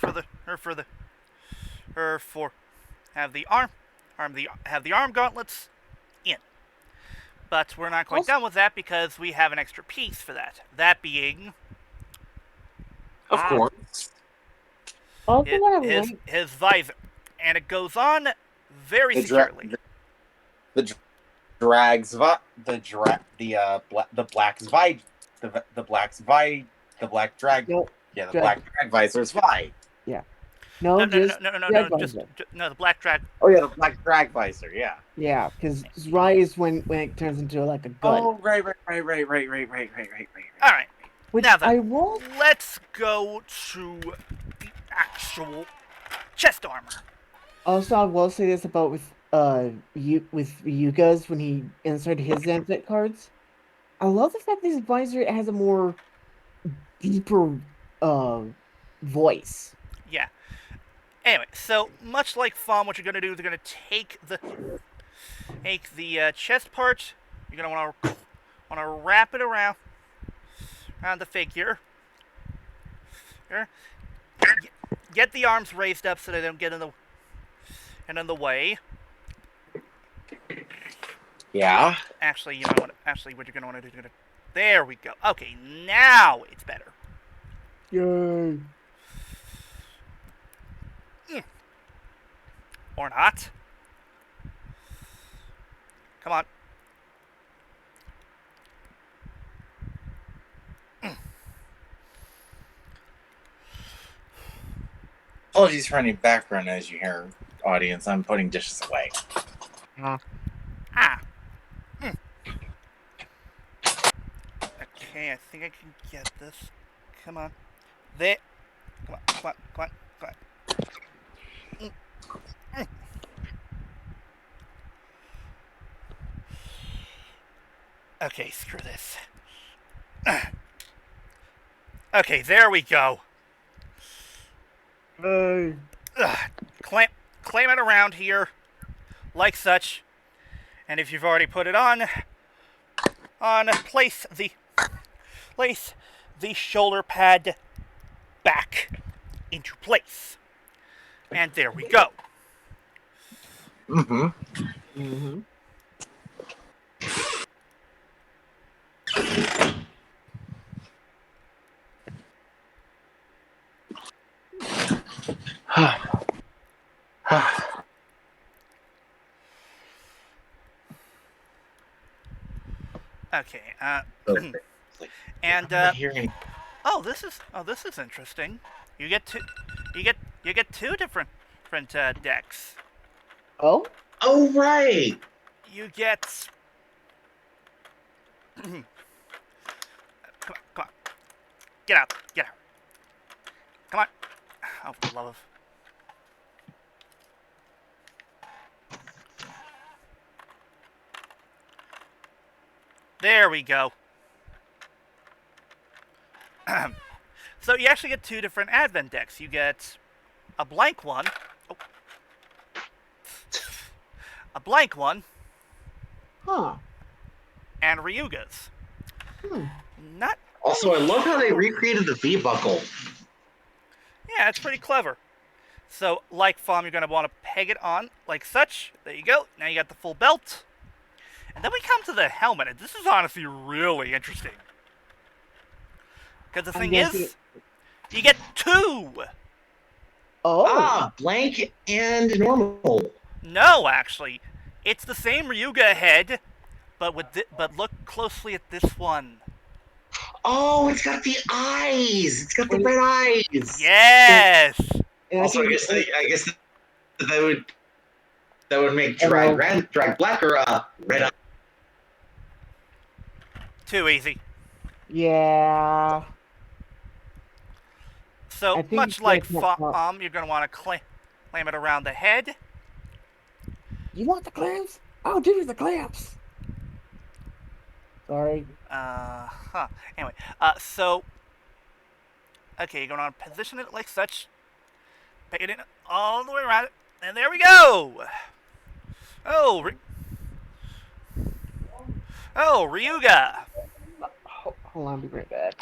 have the arm gauntlets in. But we're not quite done with that because we have an extra piece for that. That being, of course, Also, what I like. his visor. And it goes on very The securely. the drags the black drag No, the drag- black drag visor's Vi. no, No, just drag just visor. no. The black drag. Oh yeah, the black drag visor. Yeah. Yeah, because Rai is when it turns into like a gun. Oh right. All right. Which Now then, I will. let's go to the actual chest armor. Also, I will say this about with Ryuga's when he inserted his Zenfit cards. I love the fact that his visor has a more deeper voice. Yeah. Anyway, so much like Femme, what you're gonna do is you're gonna take the chest part. You're gonna wanna wrap it around the figure. Here. Get the arms raised up so they don't get in the way. Yeah. Actually, you know what? Actually, what you're gonna want to do? There we go. Okay, now it's better. Yay! Or not. Come on. Apologies for any background as you hear, audience. I'm putting dishes away. Ah. Okay, I think I can get this. Come on. There. Come on. Okay, screw this. Okay, there we go. Clamp it around here, like such. And if you've already put it on, place the shoulder pad back into place. And there we go. Mm-hmm. Mm-hmm. Okay. Okay. And I'm not hearing. this is interesting. You get two different decks. Oh, Oh right. You get. Come on. Get out. Come on. Oh, for the love of. There we go. So you actually get two different Advent decks. You get a blank one. Oh. A blank one. huh. And Ryuga's. Not. Also, I love how they recreated the V buckle. Yeah, it's pretty clever. So, like Femme, you're going to want to peg it on like such. There you go. Now you got the full belt. And then we come to the helmet. And this is honestly really interesting. Because the thing is, you get two. Oh. Blank and normal. No, actually. It's the same Ryuga head, but look closely at this one. Oh, it's got the eyes. It's got the red eyes. Yes. Also, I guess that would make Dragblacker red eye. Too easy. Yeah. So, much like Femme, you're going to want to clamp it around the head. You want the clamps? I'll give you the clamps. Sorry. Anyway, so. Okay, you're going to position it like such. Pick it in all the way around it. And there we go! Oh, Ryuga! Hold on, I'll be right back.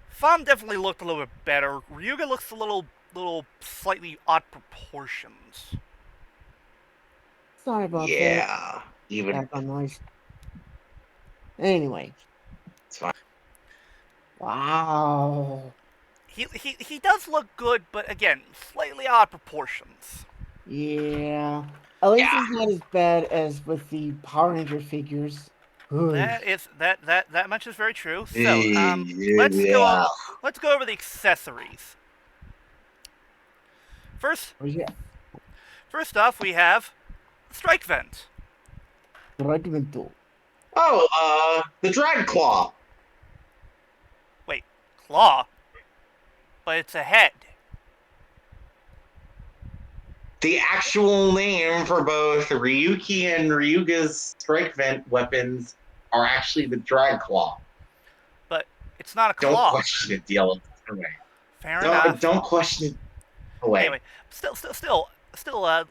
Femme definitely looked a little bit better. Ryuga looks a little slightly odd proportions. Sorry about that. Yeah. Even. Background noise. Anyway. It's fine. Wow. he does look good, but again, slightly odd proportions. Yeah. At least Yeah. it's not as bad as with the Power Ranger figures. Oy. That much is very true. So let's Yeah. go over the accessories. First Oh, yeah. first off, we have strike vent. Fragmento. Oh, the drag claw. Wait, claw, but it's a head. The actual name for both Ryuki and Ryuga's strike vent weapons are actually the drag claw. But it's not a Don't claw. question it, DL. Away. Fair enough. Don't question it. Away. Anyway, still,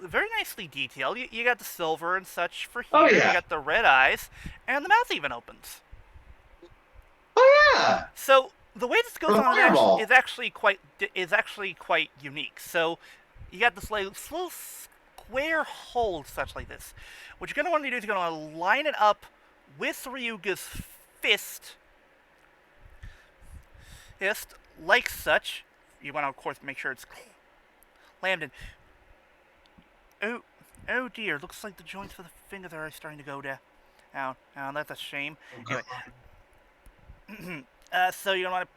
very nicely detailed. You got the silver and such for here. Oh, yeah. You got the red eyes, and the mouth even opens. Oh yeah. So the way this goes For the on fireball. is actually quite unique. So you got this little square hole, such like this. What you're gonna want to do is you're gonna want to line it up with Ryuga's fist, like such. You want to, of course, make sure it's landed. Oh dear! Looks like the joints for the fingers are starting to go down. Now, that's a shame. Anyway, so you're gonna want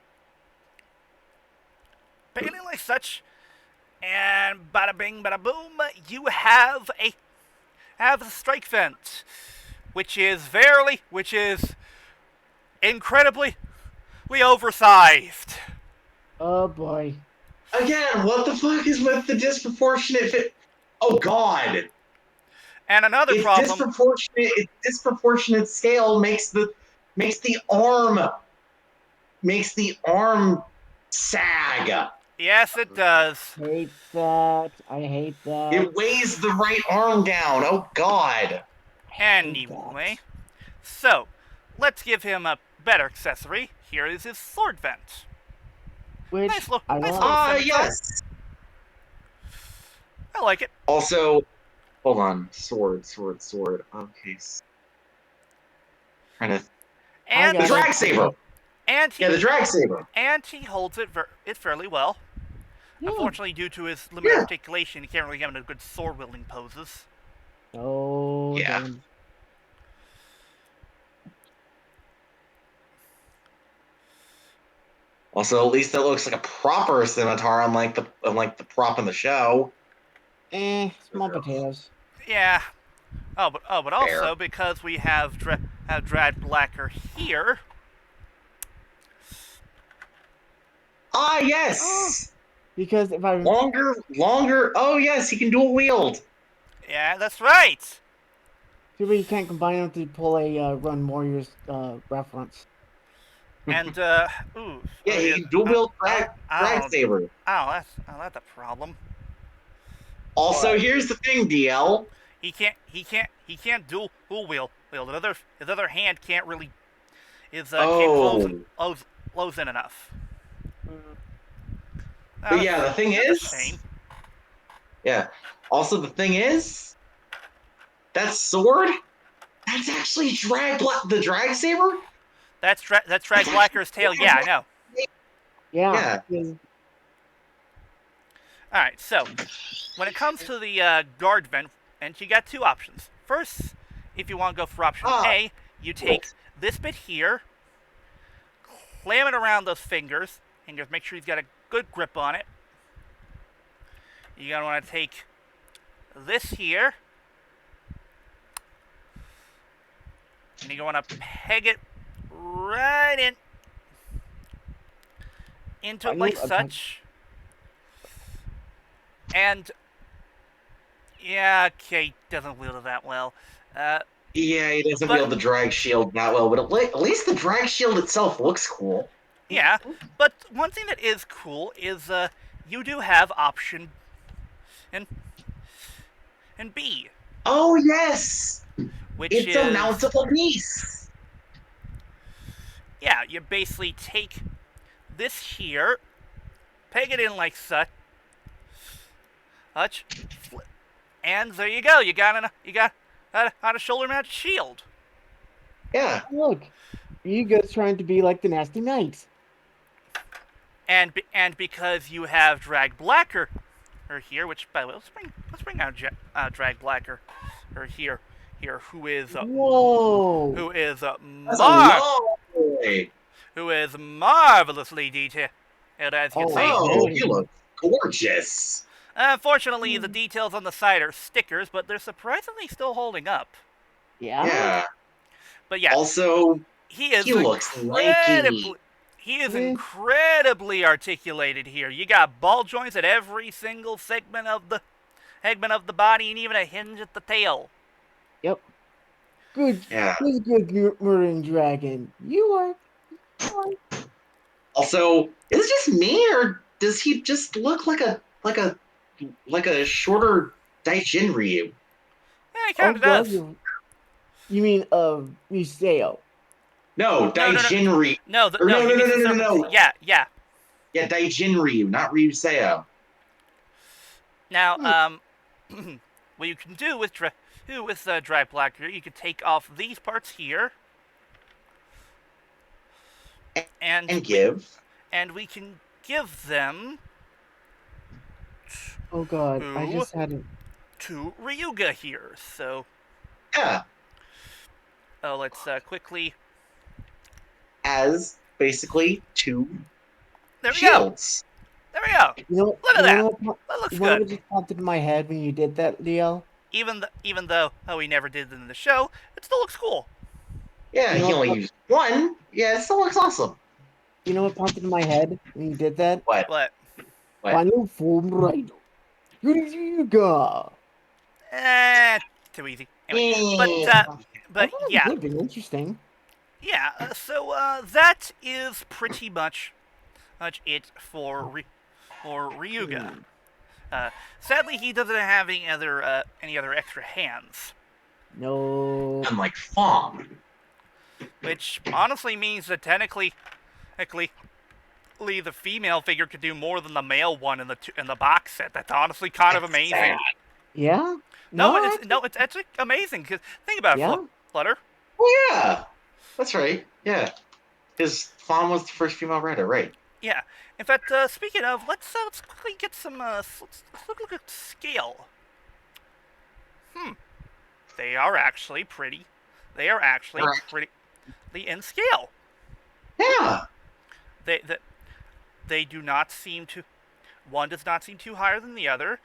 to paint it like such, and bada bing, bada boom, you have a strike vent, which is incredibly oversized. Oh boy. Again, what the fuck is with the disproportionate fit? Oh god. And another Its problem. disproportionate scale makes the arm sag. Yes, it does. Hate that. I hate that. It weighs the right arm down. Oh god. Anyway, so let's give him a better accessory. Here is his sword vent. Which Nice little Ah, scimitar. yes. I like it. Also, hold on. Sword. Okay. Trying to. And The drag saber. and he Yeah, the drag saber. holds it fairly well. Yeah. Unfortunately, due to his limited articulation, he can't really get into good sword wielding poses. Oh, Yeah. damn. Also, at least it looks like a proper scimitar, unlike the prop in the show. Small potatoes. Yeah. But also because we have Dragblacker here. Ah, yes. Because if I Longer. Oh, yes, he can dual wield. Yeah, that's right. too bad you can't combine them to pull a Run Warriors reference. And Yeah, he can dual wield drag saber. that's a problem. Also, here's the thing, DL. He can't dual wield. His other hand can't really can't close in enough. But yeah, the thing That's a is, shame. yeah. Also, the thing is, that sword, that's actually the drag saber. That's Dragblacker's tail. Yeah, I know. Yeah. All right, so when it comes to the guard vent, and you got two options. First, if you want to go for option A, you take this bit here, clamp it around those fingers, and just make sure you've got a good grip on it. You're going to want to take this here, and you're going to peg it right into it like such. And yeah, okay, doesn't wield it that well. Yeah, he doesn't wield the drag shield that well, but at least the drag shield itself looks cool. Yeah, but one thing that is cool is you do have option and B. Oh yes, It's a mountable piece. Yeah, you basically take this here, peg it in like such, and there you go. You got a shoulder-mounted shield. Yeah. Look, Ryuga's trying to be like the Nasty Knight. and because you have Dragblacker here, which by the way, let's bring out Dragblacker here, who is Whoa! That's a long way. who is marvelously detailed, as you can see. Oh, he looks gorgeous. Unfortunately, the details on the side are stickers, but they're surprisingly still holding up. Yeah? Yeah. But yeah, Also, he looks lanky. He is incredibly articulated here. You got ball joints at every single segment of the body, and even a hinge at the tail. Yep. Good. Yeah. Good, Murdering Dragon. You are. Also, is it just me, or does he just look like a shorter Daijin Ryu? Yeah, he kind of does. You mean Museo? No, Daijin Ryu. No. Yeah. Yeah, Daijin Ryu, not Ryuseo. Now, what you can do with Dragblacker, you can take off these parts here, and we can give them. Oh God, I just had it. To Ryuga here, so. Yeah. Oh, let's quickly. As basically two there we shields. Go. There we go. Look at that. That looks good. What just popped in my head when you did that, Leo? Even though we never did it in the show, it still looks cool. Yeah, he only used one. Yeah, it still looks awesome. You know what popped in my head when you did that? What? Final form right. Ryuga. Too easy. Anyway, but yeah. Would have been interesting. Yeah. So that is pretty much it for Ryuga. Sadly, he doesn't have any other extra hands. No. Unlike Femme. Which honestly means that technically, the female figure could do more than the male one in the box set. That's honestly kind of amazing. Sad. Yeah. It's actually amazing because think about it, Flutter. Oh yeah, that's right. Yeah, because Femme was the first female writer, right? Yeah. In fact, speaking of, let's quickly get some. Let's look at scale. They are actually pretty. They are actually pretty in scale. Yeah. They do not seem to. One does not seem too higher than the other.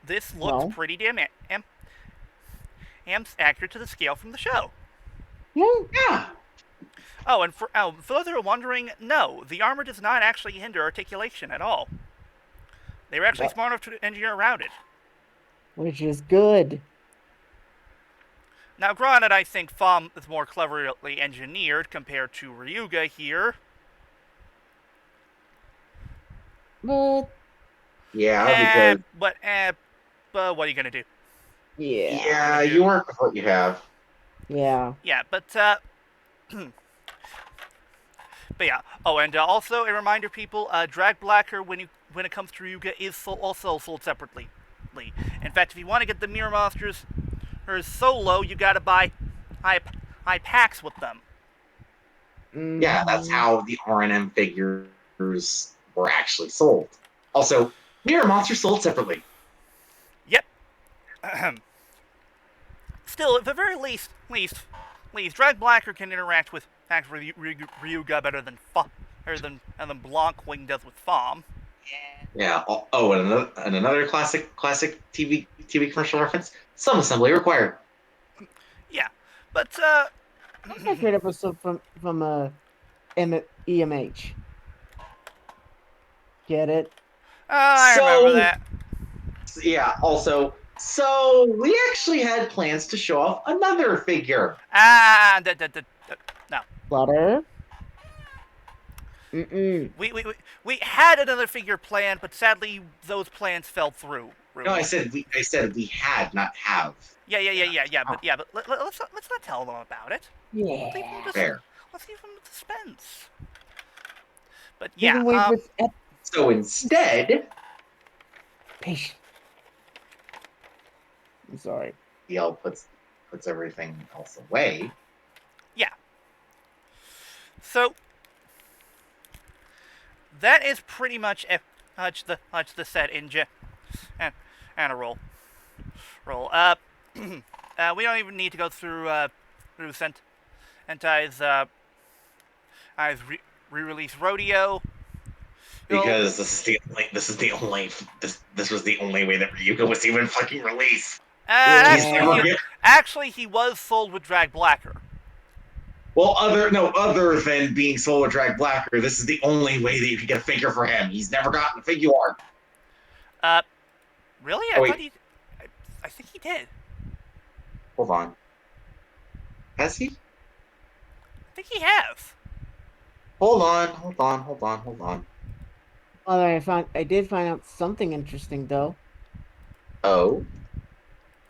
This looks pretty damn accurate to the scale from the show. Yeah. Oh, and for those who are wondering, no, the armor does not actually hinder articulation at all. They were actually smart enough to engineer around it. Which is good. Now, granted, I think Femme is more cleverly engineered compared to Ryuga here. But because. But what are you gonna do? Yeah. Yeah, you work with what you have. Yeah. Yeah, but yeah. Oh, and also a reminder, people: Dragblacker, when it comes to Ryuga, is also sold separately. In fact, if you want to get the Mirror Monsters solo, you gotta buy high packs with them. Yeah, that's how the R&M figures were actually sold. Also, Mirror Monsters sold separately. Yep. Still, at the very least, Dragblacker can interact with Ryuga better than Blancwing does with Femme. Yeah. Oh, and another classic TV commercial reference: some assembly required. Yeah, but That's my favorite episode from EMH. Get it? I remember that. Yeah. Also, so we actually had plans to show off another figure. No. Flutter. We had another figure planned, but sadly those plans fell through. No, I said we had, not have. Yeah. But let's not tell them about it. Yeah. Fair. Let's leave them in suspense. But yeah. So instead, patient. I'm sorry. DL puts everything else away. Yeah. So that is pretty much the set in and and a roll. We don't even need to go through Sentai's re-release Rodeo. Because this was the only way that Ryuga was even fucking released. Actually, he was sold with Dragblacker. Well, other than being sold with Dragblacker, this is the only way that you can get a figure for him. He's never gotten a figure art. Really? I think he did. Hold on. Has he? I think he has. Hold on. Well, I did find out something interesting though. Oh?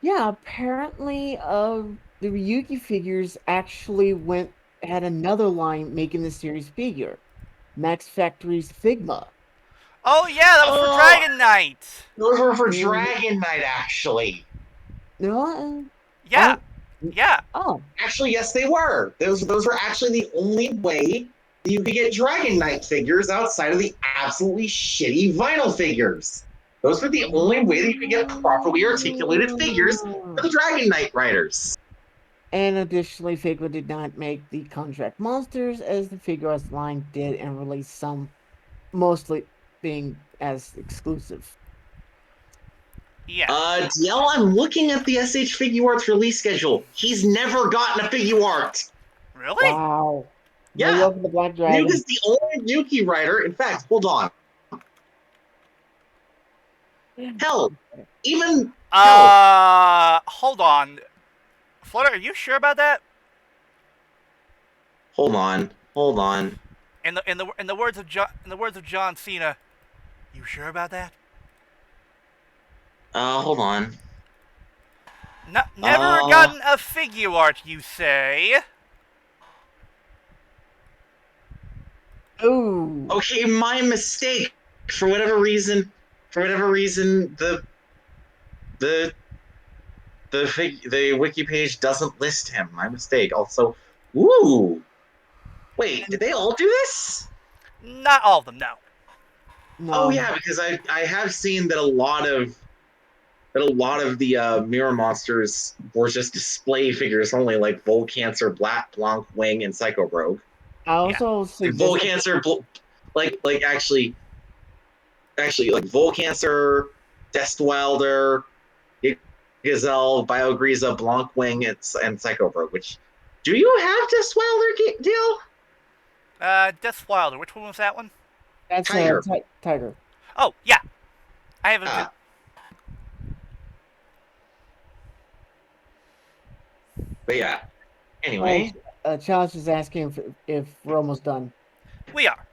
Yeah, apparently, the Ryuki figures actually had another line making the series figure, Max Factory's Figma. Oh yeah, that was for Dragon Knight. Those were for Dragon Knight, actually. No. Yeah. Oh. Yeah. Oh. Actually, yes, they were. Those were actually the only way that you could get Dragon Knight figures outside of the absolutely shitty vinyl figures. Those were the only way that you could get properly articulated figures for the Dragon Knight writers. And additionally, Figma did not make the contract monsters as the Figure Arts line did and released some, mostly being as exclusive. Yeah. DL, I'm looking at the SH Figure Arts release schedule. He's never gotten a figure art. Really? Wow. Yeah. Welcome to Black Dragon. Ryuga's the only Ryuki writer. In fact, hold on. Hell, even hold on. Flutter, are you sure about that? Hold on. In the words of John Cena, you sure about that? Hold on. Never gotten a figure art, you say? Ooh. Okay, my mistake. For whatever reason, the wiki page doesn't list him. My mistake. Also, ooh. Wait, did they all do this? Not all of them, no. Oh yeah, because I have seen that a lot of the Mirror Monsters were just display figures only, like Volcancer, Blancwing, and Psycho Rogue. I also Volcancer, actually, like Volcancer, Destwilder, Gazelle, Biogriza, Blancwing, and Psycho Rogue. Which, do you have Destwilder deal? Deathwilder, which one was that one? That's Tiger. Tiger. Oh, yeah. I haven't. But yeah. Anyway. Chalice is asking if we're almost done. We are.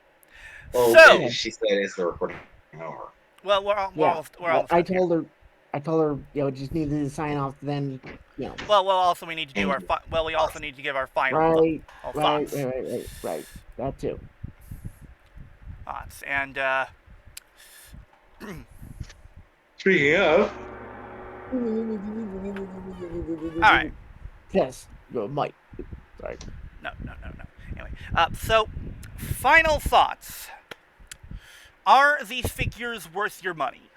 Well, so she said, "Is the recording over?" Well, we're almost. I told her, just needed to sign off. Then, Well, also we need to do our. We also need to give our final thoughts. Right. That too. Thoughts and. Speaking of. All right. Yes, Mike. Sorry. No. Anyway, so final thoughts. Are these figures worth your money?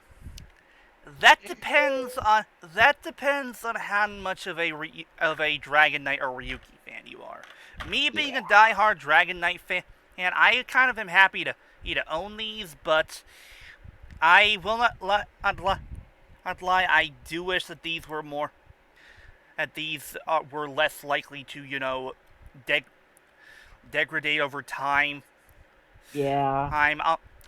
That depends on how much of a Dragon Knight or Ryuki fan you are. Me being a diehard Dragon Knight fan, and I kind of am happy to own these, but I will not lie. I do wish that these were more. That these were less likely to degrade over time. Yeah.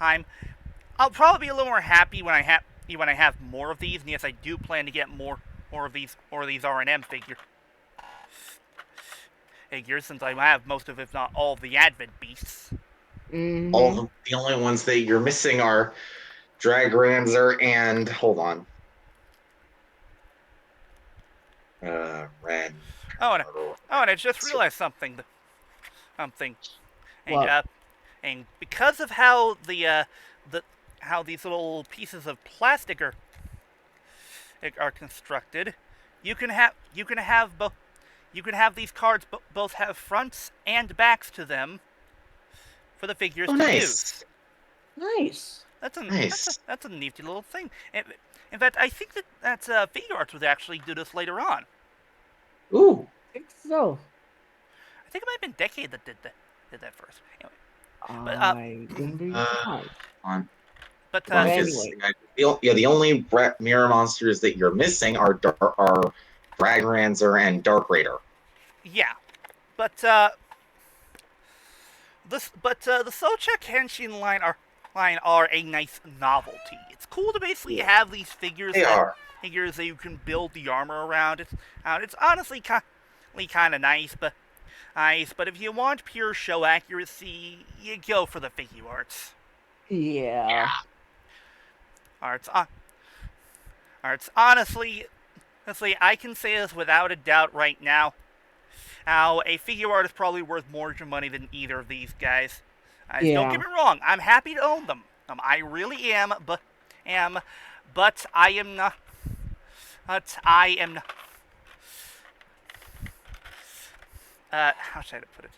I'll probably be a little more happy when I have more of these, and yes, I do plan to get more of these R&M figures, since I have most of, if not all, of the Advent beasts. Mm-hmm. All the only ones that you're missing are Dragranzer and hold on, Red. And I just realized something. And because of how how these little pieces of plastic are constructed, you can have these cards both have fronts and backs to them for the figures to use. Nice. Nice. That's a nifty little thing. In fact, I think that Figure Arts would actually do this later on. Ooh. I think so. I think it might have been Decade that did that first. Anyway, I wouldn't be surprised. On. but Well, Because anyway. the only mirror monsters that you're missing are Dragranzer and Dark Raider. yeah, but the Souchaku Henshin line are a nice novelty. It's cool to basically have these figures that you can build the armor around. It's honestly kind of nice, but if you want pure show accuracy, you go for the figure arts. Yeah. Arts honestly, I can say this without a doubt right now. How a figure art is probably worth more money than either of these guys. Don't get me wrong, I'm happy to own them. I really am, but I am not. How should I put it?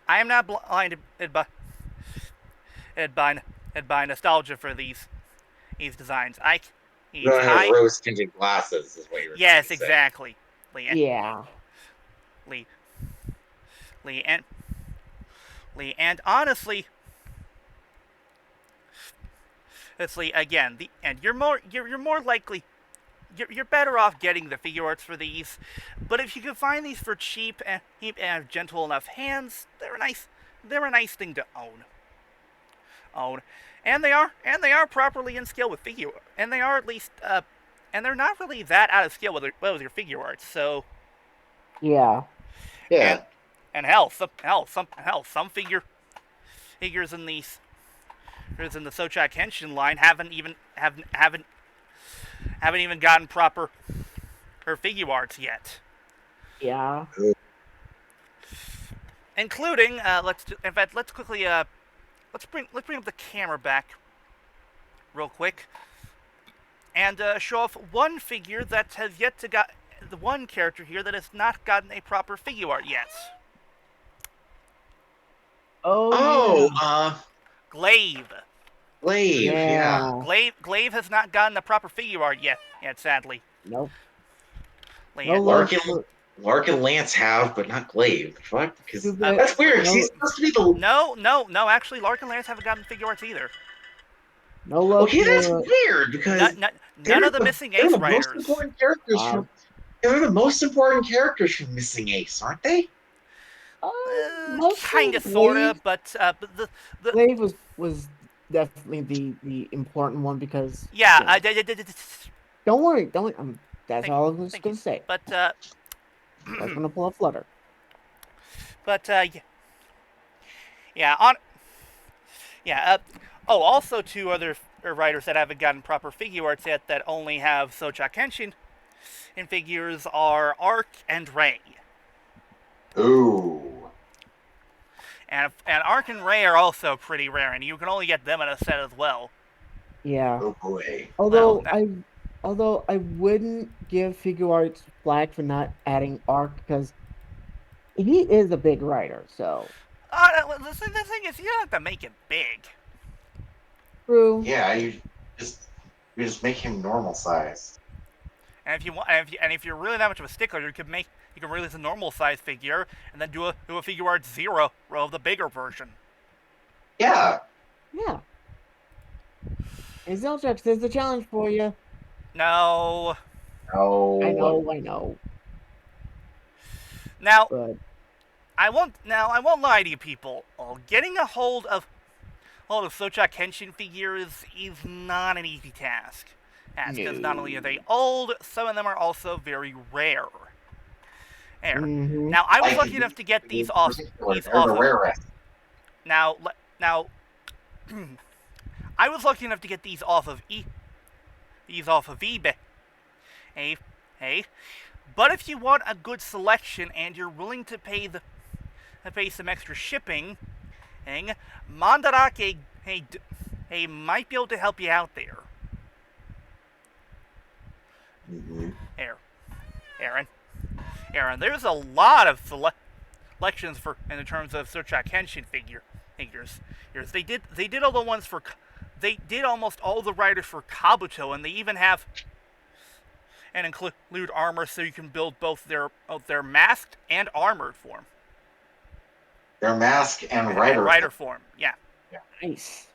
I am not blinded by nostalgia for these designs. You don't have rose-tinted glasses, is what you're Yes, trying to exactly. Yeah. And honestly, again, you're more likely. You're better off getting the figure arts for these, but if you can find these for cheap and have gentle enough hands, they're a nice thing to own. And they are properly in scale with figure, and they are at least and they're not really that out of scale with your figure arts. So Yeah. and some figures in the Souchaku Henshin line haven't even gotten proper figure arts yet. Yeah. Including let's quickly let's bring up the camera back real quick and show off one figure that has yet to got the one character here that has not gotten a proper figure art yet. Glaive. Yeah. Glaive has not gotten the proper figure art yet, sadly. Nope. Lark and Lance have, but not Glaive. Fuck? Because That's that's weird. He's supposed to be the... No. Actually, Lark and Lance haven't gotten figure arts either. No love. Okay, that's weird because none of the missing Ace riders. They're the most important characters from Missing Ace, aren't they? Kind of, sort of, but the Glaive was definitely the important one because don't worry. That's all I was going to say. But I was going to pull a Flutter. But also two other writers that haven't gotten proper figure arts yet that only have Souchaku Henshin in figures are Arc and Ray. Ooh. And Arc and Ray are also pretty rare, and you can only get them in a set as well. Yeah. Oh boy. Although I wouldn't give figure arts flack for not adding Arc because he is a big writer. So. The thing is, you don't have to make it big. True. Yeah, you just make him normal size. And if you're really that much of a stickler, you can release a normal size figure and then do a figure art 0 of the bigger version. Yeah. Yeah. Hey, Zeltrax, there's a challenge for you. No. No. I know. Now, but... I won't lie to you people. Getting a hold of Souchaku Henshin figures is not an easy task. Because not only are they old, some of them are also very rare. Mm-hmm. Now, I was lucky enough to get these off. Now, I was lucky enough to get these off of eBay. Hey. But if you want a good selection and you're willing to pay some extra shipping, Mandarake might be able to help you out there. Mm-hmm. Aaron, there's a lot of selections in terms of Souchaku Henshin figures. They did all the ones for, they did almost all the riders for Kabuto, and they even have and include armor so you can build both their masked and armored form. Their mask and rider. Form, yeah. Nice.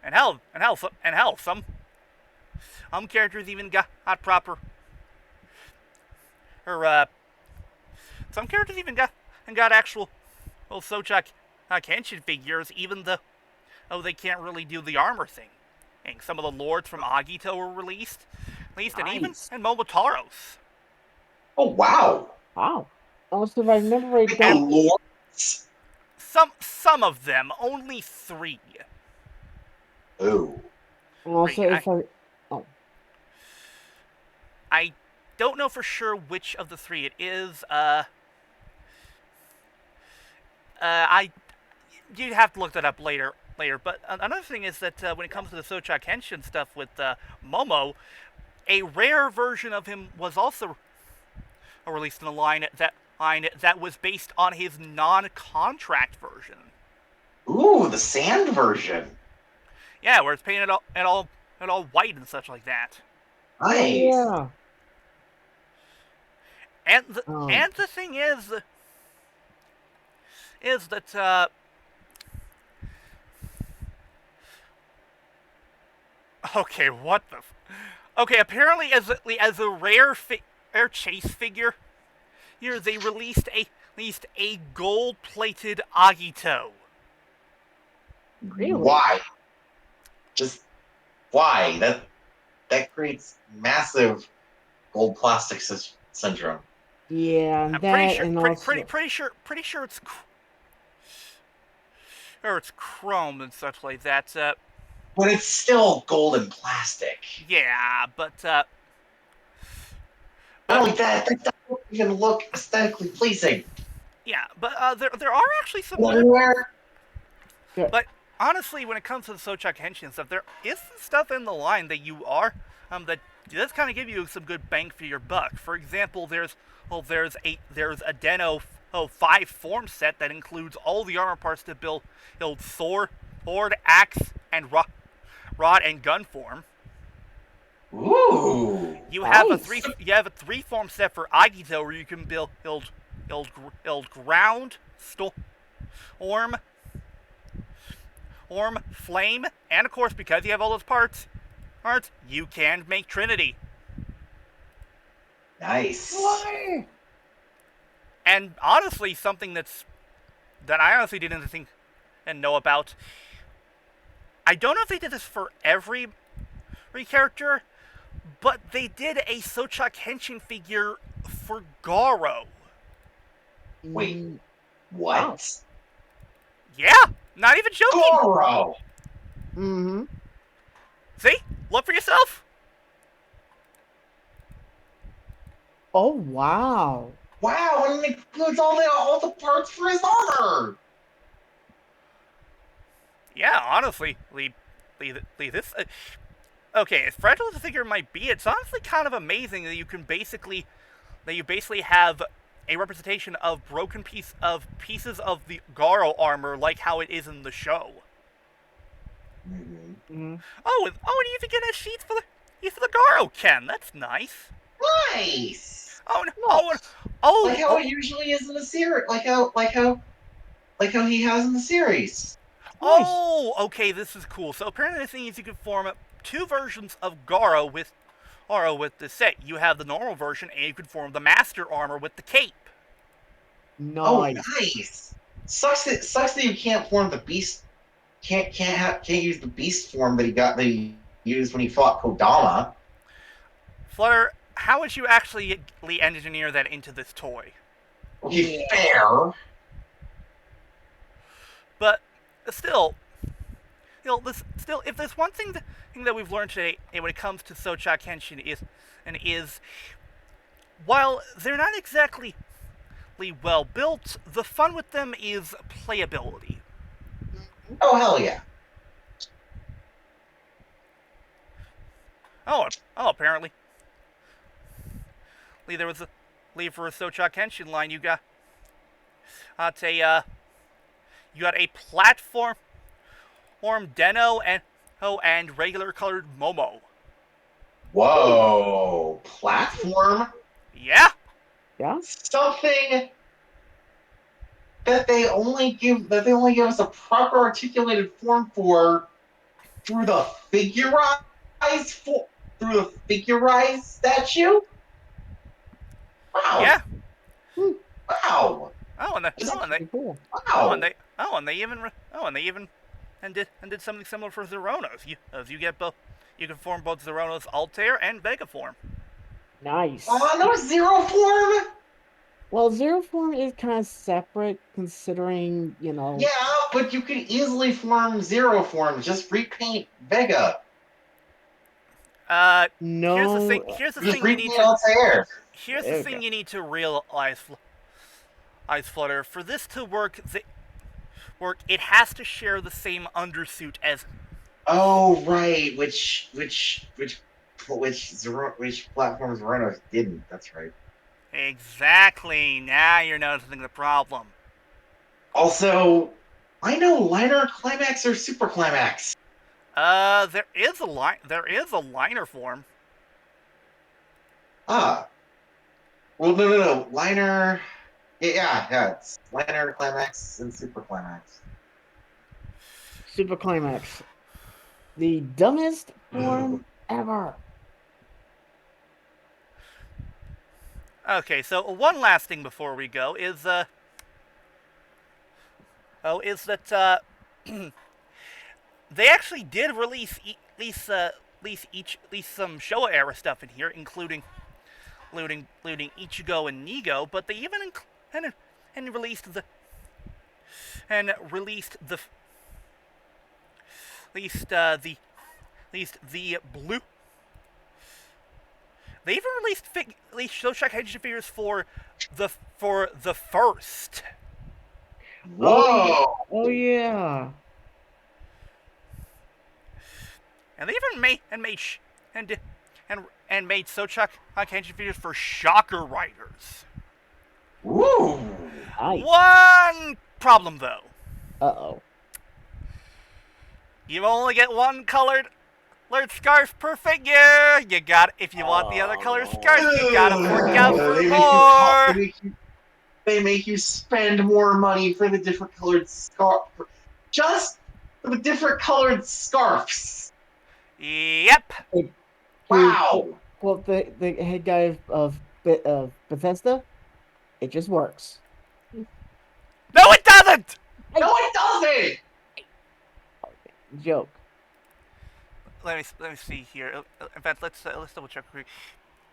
And hell, some characters even got proper, or some characters even got actual Souchaku Henshin figures, even though they can't really do the armor thing. And some of the lords from Agito were released, and even Momotaro's. Oh wow! Wow. Also, if I remember right, The lords. Some of them, only 3. Ooh. Also, I don't know for sure which of the 3 it is. You'd have to look that up later. But another thing is that when it comes to the Souchaku Henshin stuff with Momo, a rare version of him was also released in a line that was based on his non-contract version. Ooh, the sand version. Yeah, where it's painted all white and such like that. Nice. Yeah. And the thing is that okay, what the okay, apparently as a rare chase figure here, they released a gold-plated Agito. Really? Why? Just why? That creates massive gold plastic syndrome. Yeah, I'm pretty sure it's chrome and such like that. But it's still gold and plastic. Yeah, but not only that doesn't even look aesthetically pleasing. Yeah, but there are actually some. But honestly, when it comes to the Souchaku Henshin stuff, there is some stuff in the line that that does kind of give you some good bang for your buck. For example, there's a Den-O 5 form set that includes all the armor parts to build sword, axe, and rod and gun form. Ooh! You have a 3 form set for Agito where you can build ground, storm, flame, and of course, because you have all those parts, you can make Trinity. Nice. And honestly, something that I honestly didn't think and know about. I don't know if they did this for every character, but they did a Souchaku Henshin figure for Garo. Wait, what? Yeah, not even joking. Garo! Mm-hmm. See? Look for yourself. Oh, wow. Wow, and it includes all the parts for his armor! Yeah, honestly, this... okay, as fragile as the figure might be, it's honestly kind of amazing that you basically have a representation of broken pieces of the Garo armor like how it is in the show. Mm-hmm. Oh, and you even get a sheet for the Garo Ken. That's nice. Nice! Oh, like how it usually is in the series, like how he has in the series. Oh, okay, this is cool. So apparently the thing is you can form 2 versions of Garo with the set. You have the normal version, and you can form the master armor with the cape. Nice. Oh, nice. Sucks that you can't form the beast. Can't use the beast form that he used when he fought Kodama. Flutter, how would you actually engineer that into this toy? Okay, fair. But still, if there's one thing that we've learned today, when it comes to Souchaku Henshin is while they're not exactly well built, the fun with them is playability. Oh hell yeah! Oh, apparently, there was for a Souchaku Henshin line. You got You got a platform Deno and regular colored Momo. Whoa! Platform? Yeah. Yeah. Something that they only give us a proper articulated form for through the figurized statue? Wow. Yeah. Wow. Oh, and Just, Pretty cool. wow. and they even did something similar for Zeronos. You get both. You can form both Zeronos Altair and Vega form. Nice. No zero form? Well, Zero Form is kind of separate, considering, Yeah, but you can easily form zero form. Just repaint Vega. Here's the No. thing. Here's the Just thing you repaint need to. Altair. Here's the thing you need to realize, Flutter. For this to work, it has to share the same undersuit as. Oh right, which platforms Zeranos didn't. That's right. Exactly. Now you're noticing the problem. Also, I know liner, climax, or super climax. There is a liner form. Ah, well, no. Liner, yeah. It's liner, climax, and super climax. Super Climax. The dumbest form ever. Okay, so one last thing before we go is that they actually did release some Showa era stuff in here, including Ichigo and Nigo, but they even released the blue. They even released Souchaku Henshin figures for the first. Whoa! Oh yeah. And they even made Souchaku Henshin figures for Shocker Riders. Woo! Nice. One problem though. Uh-oh. You only get one colored scarf per figure. If you want the other colored scarf, you gotta fork out for more. They make you spend more money for the different colored scarf. Just for the different colored scarves. Yep. Wow. Well, the head guy of Bethesda, it just works. No, it doesn't. No, it doesn't. Joke. Let me see here. In fact, let's double check.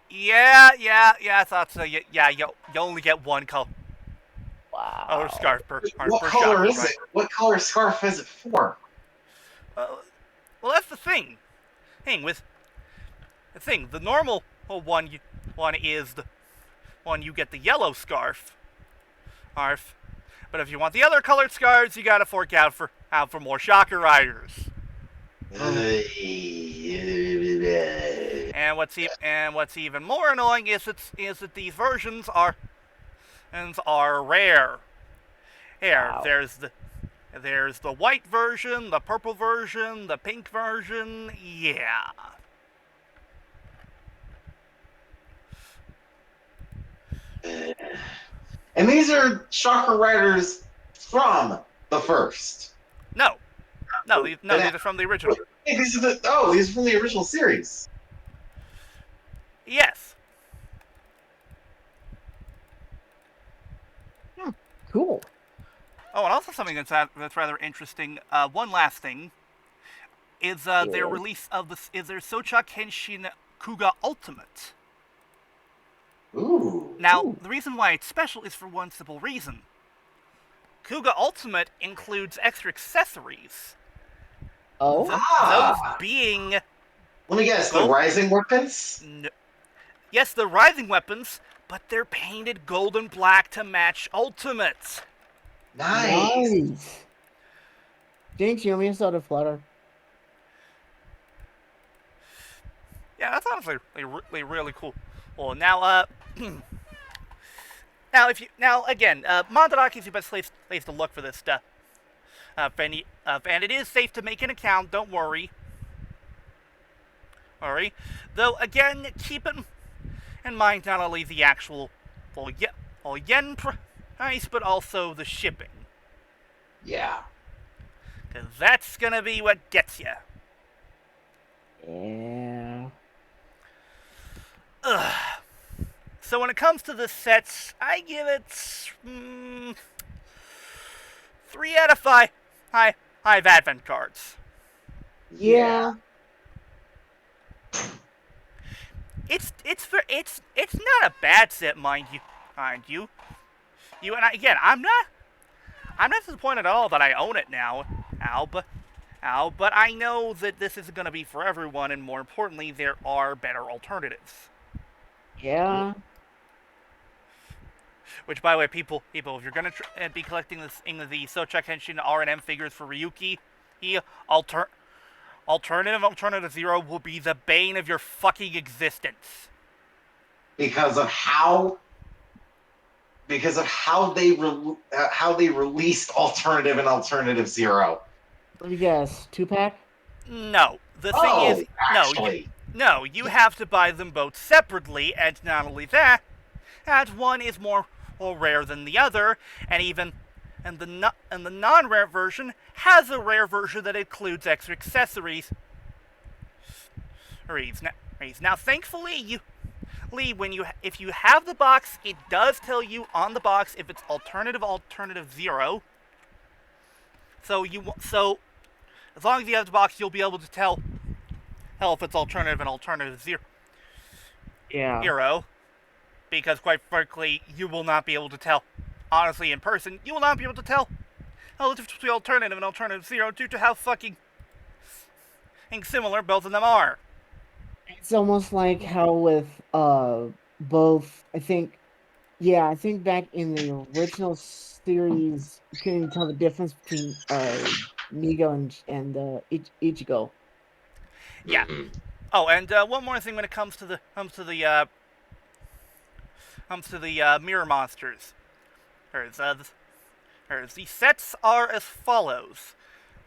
Yeah. I thought so. Yeah. You only get one color. Wow. Or scarf per. What per color shot, is right? it? What color scarf is it for? Well, that's the thing. The normal one is the one you get the yellow scarf. But if you want the other colored scarves, you gotta fork out for more Shocker Riders. And what's even more annoying is that these versions are rare. Wow. There's the white version, the purple version, the pink version. Yeah. And these are Shocker Riders from the first. No, these are from the original. Hey, these are from the original series. Yes. Cool. Oh, and also something that's rather interesting. One last thing is their release of their Souchaku Henshin Kuga Ultimate. Ooh. Now, the reason why it's special is for one simple reason. Kuga Ultimate includes extra accessories. Oh. Those being... Let me guess, the rising weapons? Yes, the rising weapons, but they're painted gold and black to match Ultimate. Nice. Jinx, you want me to start a Flutter? Yeah, that's honestly really cool. Well, now, now again, Mandarakis is the best place to look for this stuff. And it is safe to make an account. Don't worry. Alright. Though again, keep in mind not only the actual yen price, but also the shipping. Yeah. Because that's gonna be what gets you. Yeah. Ugh. So when it comes to the sets, I give it 3 out of 5 high advent cards. Yeah. It's not a bad set, mind you. And again, I'm not disappointed at all that I own it now, but I know that this isn't going to be for everyone, and more importantly, there are better alternatives. Yeah. Which, by the way, people, if you're going to be collecting the Souchaku Henshin R&M figures for Ryuki, Alternative Zero will be the bane of your fucking existence. Because of how they released Alternative and Alternative Zero. Let me guess. 2-pack? No. The thing is, actually. you have to buy them both separately, and not only that, one is more rare than the other, and the non-rare version has a rare version that includes extra accessories. Now, thankfully, if you have the box, it does tell you on the box if it's Alternative Zero. So as long as you have the box, you'll be able to tell if it's Alternative Zero. Yeah. Because quite frankly, you will not be able to tell. Honestly, in person, you will not be able to tell the difference between Alternative and Alternative Zero due to how fucking similar both of them are. It's almost like how with both, I think back in the original series, you couldn't even tell the difference between Migo and Ichigo. Yeah. Mm-hmm. Oh, and one more thing when it comes to the mirror monsters. The sets are as follows.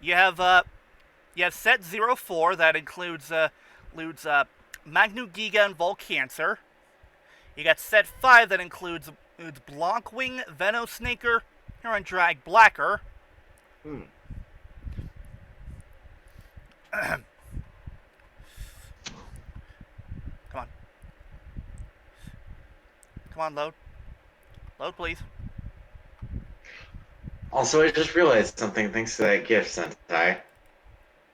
You have set 04 that includes Magnu Giga and Volcancer. You got set 5 that includes Blancwing, Venosnaker, and Dragblacker. Hmm. Come on, load. Load, please. Also, I just realized something thanks to that gift, Sentai.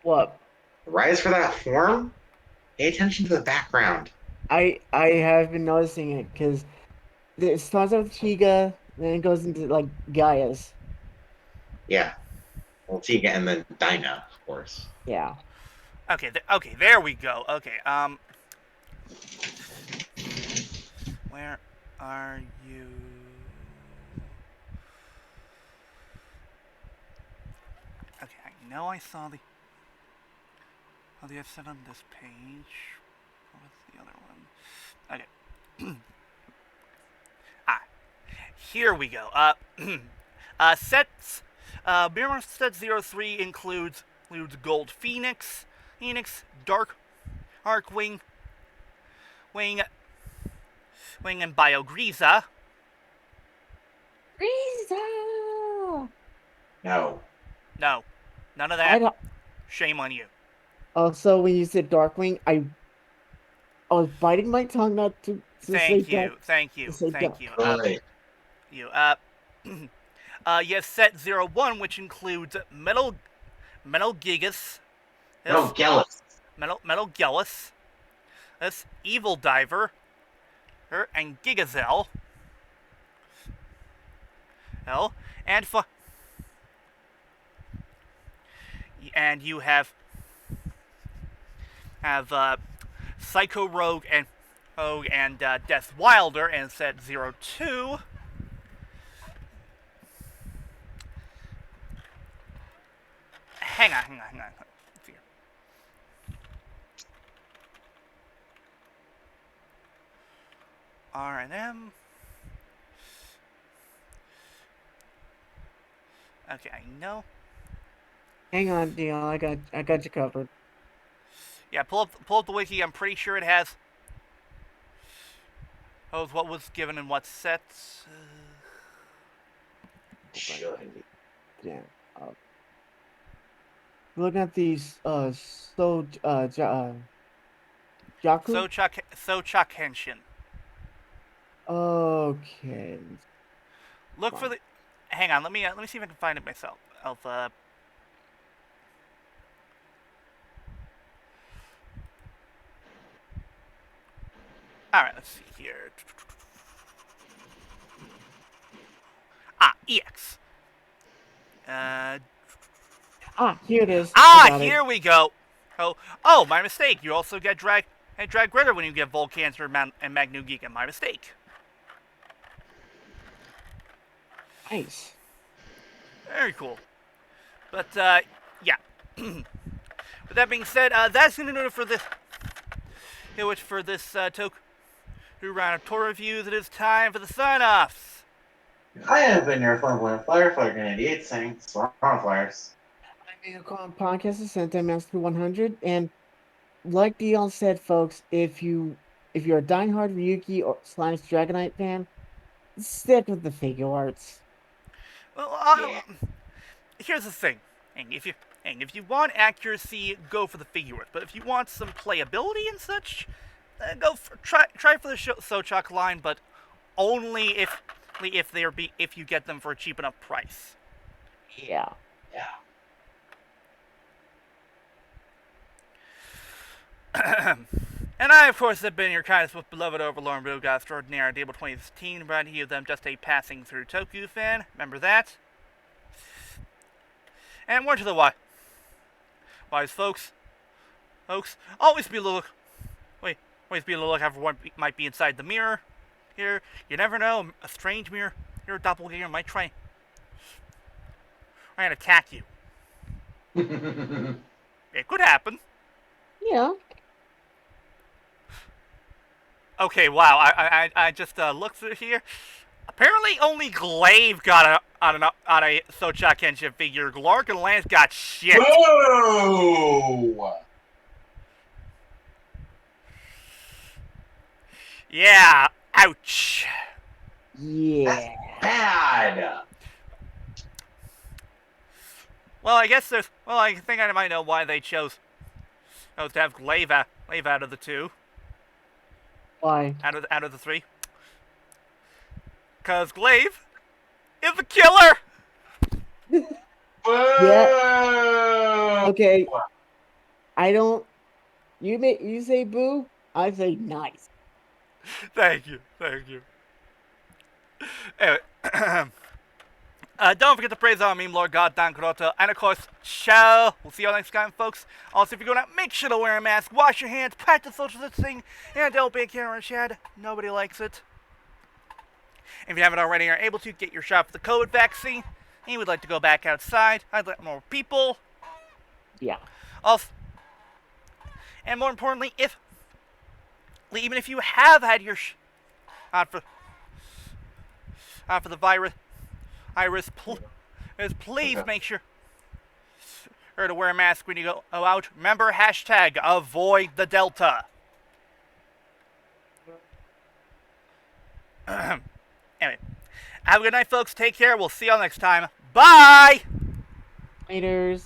What? The rise for that form? Pay attention to the background. I have been noticing it because it starts out with Chiga, then it goes into like Gaia's. Yeah. Well, Tiga and then Dinah, of course. Yeah. Okay, there we go. Okay, where are you? Okay, I know I saw the set on this page. What was the other one? Okay. Here we go. Sets. Mirror Set 03 includes Gold Phoenix, Darkwing, Wing, and Biogriza. Frieza! No. No, none of I that. don't. Shame on you. Also, when you said Darkwing, I was biting my tongue not to say Thank you. Right. You have set 01, which includes Metal Gigas. No, Gellus. Metal Gellus. This Evil Diver. And Gigazel. And you have Psycho Rogue and Death Wilder and set 02. Hang on. R&M. Okay, I know. Hang on, Dion. I got you covered. Yeah, pull up the wiki. I'm pretty sure it has. Oh, what was given in what sets? Yeah. Looking at these Jaku. Souchaku Henshin. Okay. Look for the. Hang on. Let me see if I can find it myself. All right. Let's see here. EX. Here it is. I got Here it. we go. Oh, my mistake. You also get drag Ritter when you get Volcancer and Magnu Giga. My mistake. Nice. Very cool. But yeah. With that being said, that's gonna do it for this. Which for this Toku Roundup tour reviews. It is time for the sign-offs. I have been your flamboyant flyer, Fire 98, saying Storm Flyers. I'm Unicorn Podcast of Sentai Master 100, and like Dion said, folks, if you're a diehard Ryuki or / Dragonite fan, stick with the figure arts. Well, here's the thing. If you want accuracy, go for the figure arts. But if you want some playability and such, try for the Souchaku line, but only if you get them for a cheap enough price. Yeah. And I, of course, have been your kindest most beloved overlord, Ryuga Extraordinaire, Table 2016, reminding you of them just a passing through Toku fan. Remember that? And more to the wise folks, always be a little lookout for what might be inside the mirror. Here, you never know, a strange mirror, your doppelganger might try and attack you. It could happen. Yeah. Okay, wow, I just looked through here. Apparently only Glaive got on a Souchaku Henshin figure. Glark and Lance got shit. Whoa! Yeah, ouch. Yeah. Bad! Well, I think I might know why they chose to have Glaive out of the two. Why? Out of the three. Because Glaive is the killer! Whoa! Okay. You say boo, I say nice. Thank you. Anyway, don't forget to praise our meme lord God Dan Kuroto, and of course, ciao. We'll see you all next time, folks. Also, if you're going out, make sure to wear a mask, wash your hands, practice social distancing, and don't be a camera shed. Nobody likes it. If you haven't already and are able to, get your shot for the COVID vaccine. And you would like to go back outside, I'd let more people. Yeah. Also, and more importantly, even if you have had your shot for the virus, please make sure to wear a mask when you go out. Remember, hashtag avoid the Delta. Anyway, have a good night, folks. Take care. We'll see y'all next time. Bye! Laters.